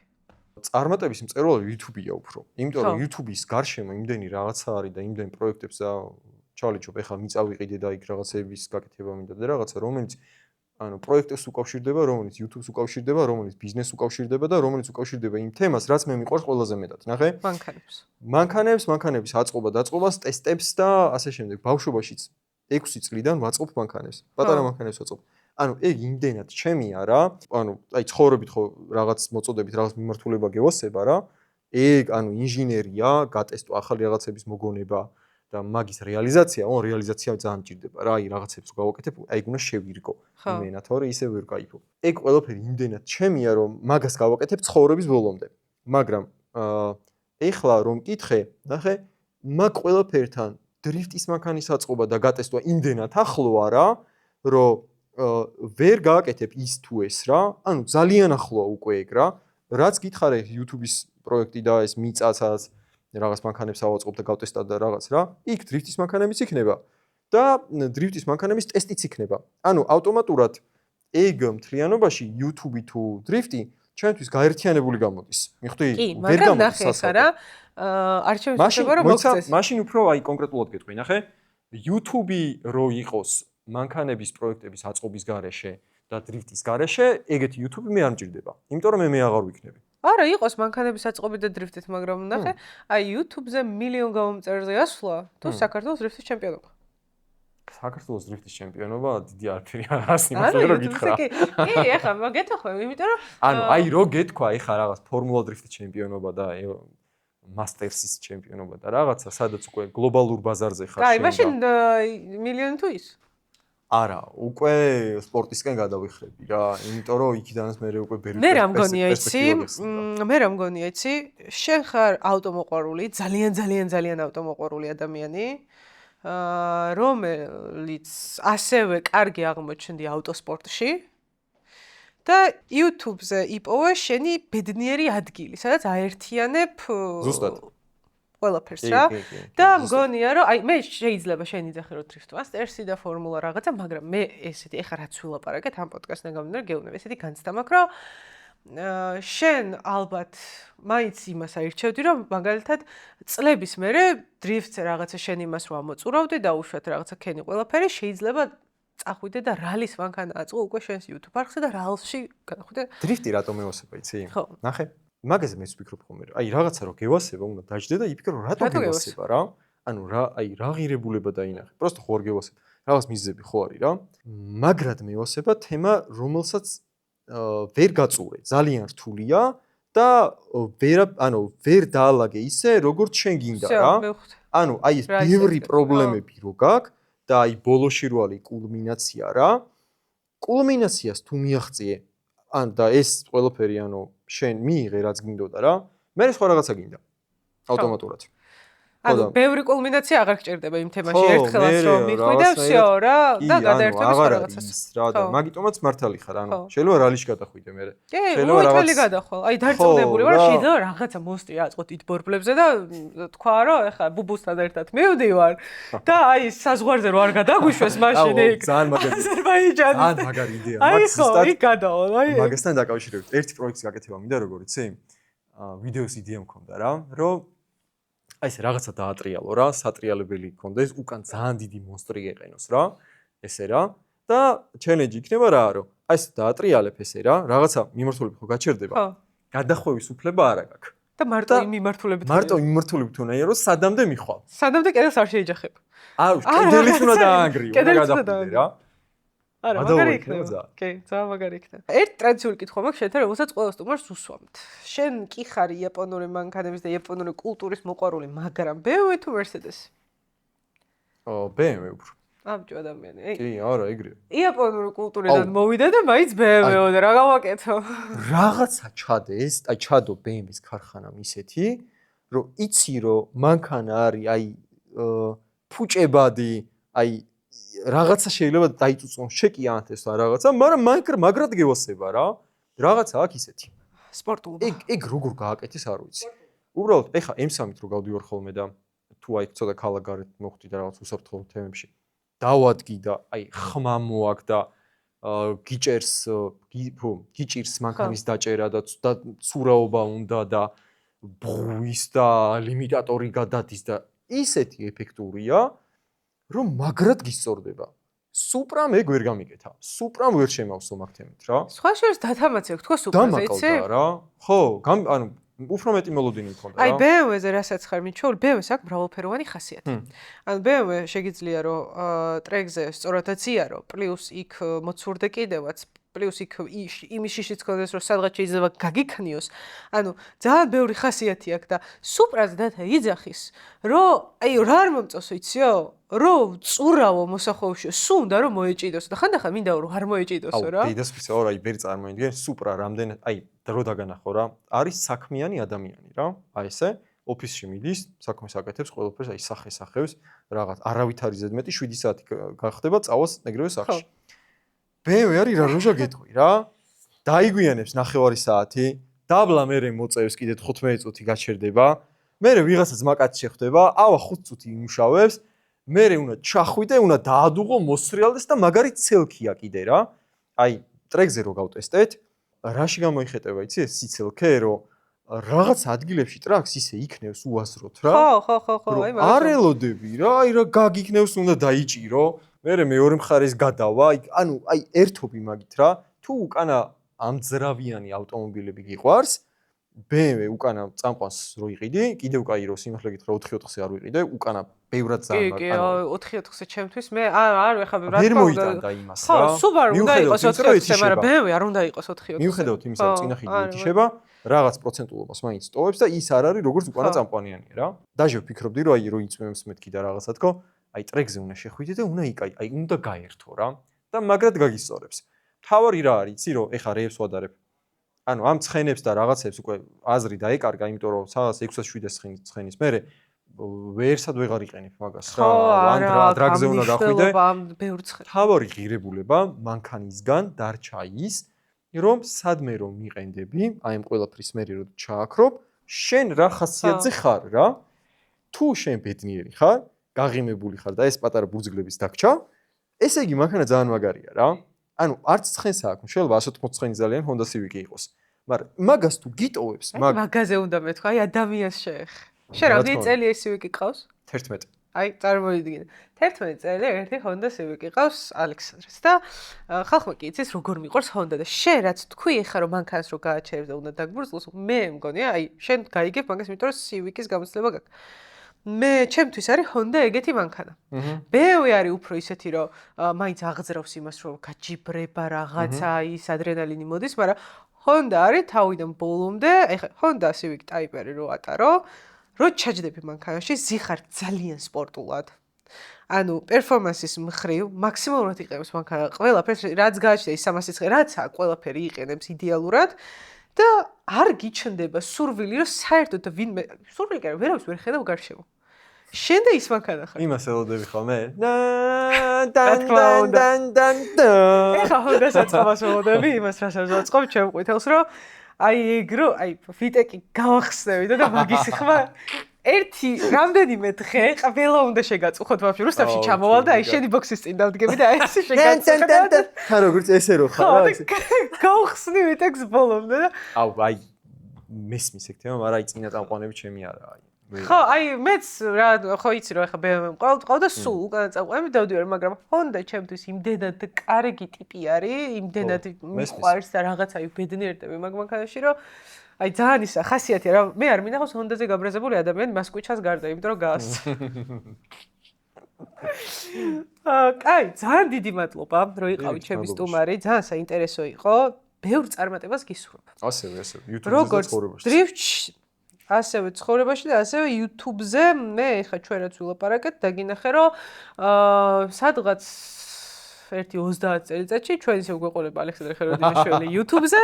წარმატების მწვერვალი YouTube-ია უფრო. იმიტომ რომ YouTube-ის გარშემო იმდენი რაღაცა არის და იმდენი პროექტებს და ჩავალიჩობ, ეხლა მიწავიყიდე და იქ რაღაცების გაკეთება მინდა და რაღაცა, რომელიც ანუ პროექტებს უკავშირდება, რომელიც YouTube-ს უკავშირდება, რომელიც ბიზნესს უკავშირდება და რომელიც უკავშირდება იმ თემას, რაც მე მიყვარს ყველაზე მეტად. ნახე? მანქანების აწყობა, დაწყობას, ტესტებს და ასე შემდეგ. ბავშვობაშიც 6 წლიდან ვაწყობ მანქანებს. პატარა მანქანებს ვაწყობ. ანუ ეგ იმდენად ჩემია რა. ანუ აი ცხოვრებით ხო რაღაც მოწოდებით, რაღაც მიმართულება გევასება რა. ეგ ანუ ინჟინერია, გატესტო ახალი რაღაცების მოგონება. და მაგის რეალიზაცია, რეალიზაცია ძალიან მჭირდება რა, აი რაღაცებს გავაკეთებ, აი უნდა შევირგო იმენა, თორე ისე ვერ გაიფო. ეგ ყველაფერი იმდენად ჩემია, რომ მაგას გავაკეთებ ცხოვრების ბოლომდე. მაგრამ ეხლა რომ მკითხე, ნახე, მაგ ყველაფერთან დრიფტის მანქანის აწყობა და გატესტვა იმდენად ახლოა რა, რომ ვერ გააკეთებ ის თუ ეს რა, ანუ ძალიან ახლოა უკვე ეგ რა. რაც გითხარე YouTube-ის პროექტი და ეს მიწაცაც რაღაც მანქანებს ავაწყობ და გავტესტავ და რაღაც რა, იქ დრიფტის მანქანებიც იქნება და დრიფტის მანქანების ტესტიც იქნება. ანუ ავტომატურად ეგ მთლიანობაში YouTube თუ დრიფტი ჩვენთვის გაერთიანებული გამოდის. მიხვდი? კი, მაგრამ ნახე ხა რა, არჩევის შეება რომ მოგწეს. მაშინ უფრო აი კონკრეტულად გეტყვი, ნახე, YouTube-ი რო იყოს მანქანების პროექტების აწყობის გარეშე და დრიფტის გარეშე, ეგეთი YouTube მე არ მჭირდება. იმიტომ რომ მე აღარ ვიქნები. არა, იყოს მანქანების აწყობი და დრიფტით, მაგრამ ნახე, აი YouTube-ზე მილიონ გამომწერზე ასვლა თუ საქართველოს დრიფტის ჩემპიონობა. საქართველოს დრიფტის ჩემპიონობა დიდი არაფერი არას იმაზე რომ გითხრა. კი, ეხლა მოგეთხოვე, იმიტომ რომ ანუ აი რო გეთქვა ეხლა რაღაც ფორმულა დრიფტის ჩემპიონობა და მასტერსის ჩემპიონობა და რაღაცა, სადაც უკვე გლობალურ ბაზარზე ხარ შენ. კაი, მაშინ მილიონი თუ ის? არა, უკვე სპორტისკენ გადავიხრები რა, იმიტომ რომ იქიდანაც მე უკვე ბერი მე რა მგონია იცი, შენ ხარ ავტომოყვარული, ძალიან ავტომოყვარული ადამიანი, რომელიც ასევე კარგი აღმოჩნდი ავტოსპორტში და YouTube-ზე იპოვე შენი ბედნიერი ადგილი, სადაც აერთიანებ ზუსტად ყველაფერს რა და მგონია რომ აი მე შეიძლება შენი ძახე რო დრიფტ მასტერსი და ფორმულა რაღაცა, მაგრამ მე ესეთი ეხლა რაც ვილაპარაკეთ ამ პოდკასტთან გამომდინარე გეუბნები, ესეთი განცდა მაქვს რომ შენ ალბათ მაინც იმას აირჩევდი რომ მაგალითად წლების მერე დრიფტზე რაღაცა შენ იმას რო ამოწურავდი და უშუალოდ რაღაცა ქენი ყველაფერი შეიძლება წახვიდე და რალის მანქანა აწყო უკვე შენს YouTube არხზე და რალსში გადახვიდე. დრიფტი რატომ ევასება იცი? ნახე მაგაზე მეც ვფიქრობ ხოლმე რა. აი რაღაცა რო გევასება, უნდა დაждდე და იფიქრო რატომ გევასება რა? ანუ რა, აი რა ღირებულება დაინახე. პროსტო ხო არ გევასება. რაღაც მიზეზები ხო არის რა. მაგრად მევასება თემა, რომელსაც ვერ გაწურე. ძალიან რთულია და ვერ დაალაგე ისე, როგორც შენ გინდა რა. ანუ აი ეს ბევრი პრობლემები რო გაქვს და აი ბოლოში რო არის კულმინაცია რა. კულმინაციას თუ მიაღწიე და ეს ყველაფერი ანუ შენ მიიღე რაც გინდოდა რა. მე სხვა რაღაცა გინდა. ავტომატურად. ანუ ბევრი კულმინაცია აღარ გჭირდება იმ თემაში ერთხელაც რომ მიხვიდე всё რა და გადაერთვების რაღაცას. რა და მაგიტომაც მართალი ხარ ანუ შეიძლება რალიში გადახვიდე მე. შეიძლება რაღაც გადახვალ. აი დარწმუნებული ვარ შეიძლება რაღაცა მოსტრი აწყოთ ით ბორბლებზე და თქვა რომ ეხლა ბუბუსთან ერთად მივდივარ და აი საზღვარზე რო არ გადაგვიშვეს მაშინ იქ აზერბაიჯანი. ძალიან მაგარი იდეა. აი ხო იქ გადავალ აი მაგასთან დაკავშირებით ერთი პროექტის გაკეთება მინდა როგორ იცი? ვიდეოს იდეა მქონდა რა რომ აი ეს რაღაცა დაატრიალო რა, სატრიალებელი იქონდეს, უკან ძალიან დიდი მონსტრი ეყენოს რა, ესე რა და ჩელენჯი იქნება რა, რომ აი ეს დაატრიალებ ესე რა, რაღაცა მიმართულებით ხო გაჩერდება. ხო. გადახვევის უფლება არა გაქვს. და მარტო იმ მიმართულებით. მარტო მიმართულებით უნაია, რომ სადამდე მიხვალ. სადამდე კედელს არ შეიჯახებ. აუ, კედელიც უნდა დაანგრიო, უნდა გადახვიდე რა. არა, მაგარი იქნება. კი, ძალიან მაგარი იქნება. ერთ ტრადიციული კითხვა მაქვს შენთან, რომელსაც ყველა სტუმარს უსვამთ. შენ კი ხარ იაპონური მანქანების და იაპონური კულტურის მოყვარული, მაგრამ BMW თუ Mercedes? BMW უფრო. აბჯო ადამიანი. კი, არა, ეგრევე. იაპონური კულტურიდან მოვიდა და მაინც BMW და რა გავაკეთო? რაღაცა ჩადეს, აი ჩადო BMW-ის ქარხანამ ისეთი, რომ იცი რომ მანქანა არის აი ფუჭებადი, აი რაღაცა შეიძლება დაიწუწონ შეკიანთ ეს რაღაცა, მაგრამ მაგრად გევასება რა. რაღაცა აქვს ისეთი. სპორტული. ეგ როგორ გააკეთეს არ ვიცი. უბრალოდ ეხა M3-ით რო გავდივარ ხოლმე და თუ აი ცოტა ქალაქ გარეთ მოხვდი და რაღაც უსაფრთხო თემებში დავადგი და აი ხმა მოაქვს და გიჭირს მანქანის დაჭერა და ცურაობა უნდა და ბღვის და ლიმიტატორი გადადის და ისეთი ეფექტურია რომ მაგრად გისწორდება. სუპრამ ეგ ვერ გამიკეთა. სუპრამ ვერ შემავსო მაგ თემით რა. სხვა შორის დათამაცი აქვს თქვა სუპრაზე იცი? დამაკავდა რა. ხო, ანუ უფრო მეტი მელოდინი მქონდა რა. აი BMW-ზე რასაც ხარ მიჩვეული, BMW-ს აქვს მრავალფეროვანი ხასიათი. ანუ BMW შეგიძლია რომ ტრეკზე სწორადაც იარო, პლუს იქ მოცურდე კიდევაც, პლუს იქ იმის შიშიც ქონდეს რომ სადღაც შეიძლება გაგიქნიოს. ანუ ძალიან ბევრი ხასიათი აქვს და სუპრაზე დათა იძახის, რომ აი რა არ მომწონს იციო? რომ წურავო მოსახოვშიო, სულ უნდა რომ მოეჭიდოსო და ხანდახან მინდა რომ არ მოეჭიდოსო რა. აუ, დედასფრისა რა, აი ვერ წარმოიდგენ, სუპრა რამდენ, აი დრო დაგანახო რა. არის საქმიანი ადამიანი რა. აი ესე, ოფისში მიდის, საქმეს აკეთებს, ყველაფერს აი სახეს, რაღაც არავით არის ზედმეტი 7 საათი გახდება წავას ეგრევე სახში. BMW არის რა როჟა გეტყვი რა. დაიგვიანებს 9 საათი დაბლა მერე მოწევს კიდე 15 წუთი გაჩერდება. მერე ვიღაცაც მაკაც შეხვდება, ავა 5 წუთი იმუშავებს. მერე უნდა ჩახვიდე, უნდა დაადუღო, მოსრიალდეს და მაგარი ცელქია კიდე რა. აი, ტრეკზე რო გავტესტეთ, რაში გამოიხეტება, იცი ეს სიცელქე, რომ რაღაც ადგილებში ტრაქს ისე იქნევს უასროთ რა. ხო, აი მაგას. არ ელოდები რა, აი რა გაგიქნევს უნდა დაიჭირო. მერე მეორე მხარეს გადავა, ანუ აი ერთობი მაგით რა. თუ უკანა ამძრავიანი ავტომობილები გიყვარს, BMW უკანა წამყვანს რო იყიდი, კიდევ კაი რო სიმართლე გითხრა 4-4-ზე არ ვიყიდე, უკანა ბევრად ძალიან კი, 4-4-ზე ჩემთვის მე არ ვეხა რა თქმა უნდა. ვერ მოიტანდა იმას რა. ხო, Subaru უნდა იყოს 4-4-ზე, მაგრამ BMW არ უნდა იყოს 4-4-ზე. მიუხედავად იმისა, რომ წინა ხიდი ეთიშება, რაღაც პროცენტულობას მაინც ტოვებს და ის არ არის როგორც უკანა წამყვანიანია რა. დაჟე ვფიქრობდი რომ აი რო იწმევს მეთქი და რაღაცა თქო, აი ტრეკზე უნდა შეხვიდე და უნდა იკაი, აი უნდა გაერთო რა და მაგრად გაგისწორებს. თავარი რა არის, იცი რომ ეხა რეებს ვადარებ. ანუ ამ ცხენებს და რაღაცებს უკვე აზრი დაეკარგა, იმიტომ რომ სადაც 607 ცხენის მერე ვერსად ვეღარ იყენებ მაგას რა. დრაგზე უნდა გახვიდე. თავარი ღირებულება მანქანისგან დარჩა ის, რომ სადმე რომ მიყენდები, აი ამ ყველაფრის მერე რომ ჩააქრობ, შენ რა ხასიათზე ხარ რა. თუ შენ ბედნიერი ხარ, გაღიმებული ხარ და ეს პატარა ბურძგლების დაგჭა, ესე იგი მანქანა ძალიან მაგარია რა. ანუ არც ცხენს აქვს, შეიძლება 180 ცხენი ძალიან Honda Civic იყოს. მაგრამ მაგას თუ გიტოვებს, მაგაზე უნდა მეთქვა, აი ადამიანს შეეხ. შენ რამდენი წელი ეს Civic ყავს? 11. აი, წარმოიდგინე. 11 წელი ერთი Honda Civic ყავს ალექსანდრეს და ხალხმა კი იცის როგორ მიყვარს Honda და შენ რაც თქვი ეხა რომ მანქანას რო გააჩერებ და უნდა დაგბურზლოს, მე მგონია, აი, შენ გაიგებ მაგას, იმიტომ რომ Civic-ის გამოცდილება გაქვს. მე ჩემთვის არის Honda ეგეთი მანქანა. BMW არის უფრო ისეთი რომ მაინც აღძრავს იმას რომ გაჯიბრება რაღაცა ის ადრენალინი მოდის, მაგრამ Honda არის თავიდან ბოლომდე, ეხა Honda Civic Type-ი რო ატარო, რო ჩაჯდები მანქანაში, ზიხარ ძალიან სპორტულად. ანუ პერფორმანსის მხრივ მაქსიმალურად იყენებს მანქანა. ყველაფერს რაც გააჩნია ის 309, რაც ყველაფერი იყენებს იდეალურად. და არ გიჩნდება სურვილი რომ საერთოდ ვინმე სურვილი კი არა ვერავის ვერ ხედავ გარშემო. შენ და ის მანქანა ხარ. იმას ელოდები ხოლმე. დან. ეხა Honda-საც ამასველოდები, იმას რასაც ვაწყობ ჩემ ყვითელს რომ აი ეგ რო აი ვიტეკი გავახსნევი და მაგისი ხმა ერთი რამდენიმე დღე ყველა უნდა შეგაწუხოთ ვაფშე რუსთავში ჩამოვალ და აი შენი ბოქსის წინ დავდგები და აი ესე შეგაწუხოთ. ხა როგორც ესე რო ხარ. გავხსნი ვიტეკს ბოლომდე და აუ აი მესმის ეგ თემა, მაგრამ აი წინა წამყვანები ჩემი არა აი. ხო, აი მეც რა ხო იცი რომ ეხა BMW მყავდა სულ უკანა წამყვანები დავდივარ, მაგრამ Honda ჩემთვის იმდენად კარგი ტიპი არის, იმდენად მიყვარს და რაღაცა ბედნიერდები მაგ მანქანაში რომ აი ძალიან ისა ხასიათია რა. მე არ მინახავს Honda-ზე გაბრაზებული ადამიანი მას კუჩას გარდა, იმიტომ რომ გაასწ. კაი, ძალიან დიდი მადლობა რომ იყავით ჩემი სტუმარი, ძალიან საინტერესო იყო. ბევრ წარმატებას გისურვებ. ასევე YouTube-ზე ცხოვრებაში. დრიფტში ასევე ცხოვრებაში და ასევე YouTube-ზე მე ეხა ჩვენ რაც ვილაპარაკეთ დაგინახე რომ სადღაც 1:30 წელიწადში ჩვენ ისე გვეყოლება ალექსანდრე ხეროდინაშვილი YouTube-ზე.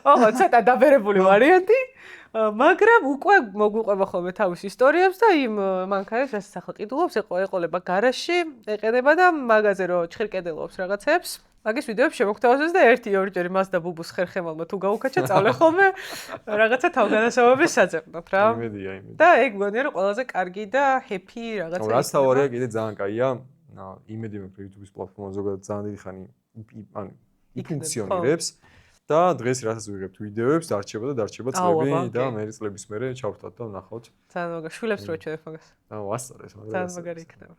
ოღონდ ცოტა დაბერებული ვარიანტი, მაგრამ უკვე მოგვიყვება ხოლმე თავის ისტორიებს და იმ მანქანებს რასაც ახლა ყიდულობს, ეყოლება გარაჟში, ეყედება და მაგაზე რომ ჩხირკედელობს რაღაცებს. მაგის ვიდეოებს შემოგთავაზეს და 1-2 მას და ბუბუს ხერხემალმა თუ გაუკაჩა წავლე ხოლმე რაღაცა თავგადასავების საძებნად რა. იმედია. და ეგ მგონია რომ ყველაზე კარგი და happy რაღაცა. რაც თავარია კიდე ძალიან კაია. იმედი მაქვს YouTube-ის პლატფორმა ზოგადად ძალიან დიდი ხანი ანუ ფუნქციონირებს და დღეს რასაც ვიღებთ ვიდეოებს დარჩება წლები და მე წლების მერე ჩავხვდათ და ვნახავთ. ძალიან მაგარი შვილებს რო ეჩვენებ მაგას. ვასწორეს მაგრამ ძალიან მაგარი იქნება.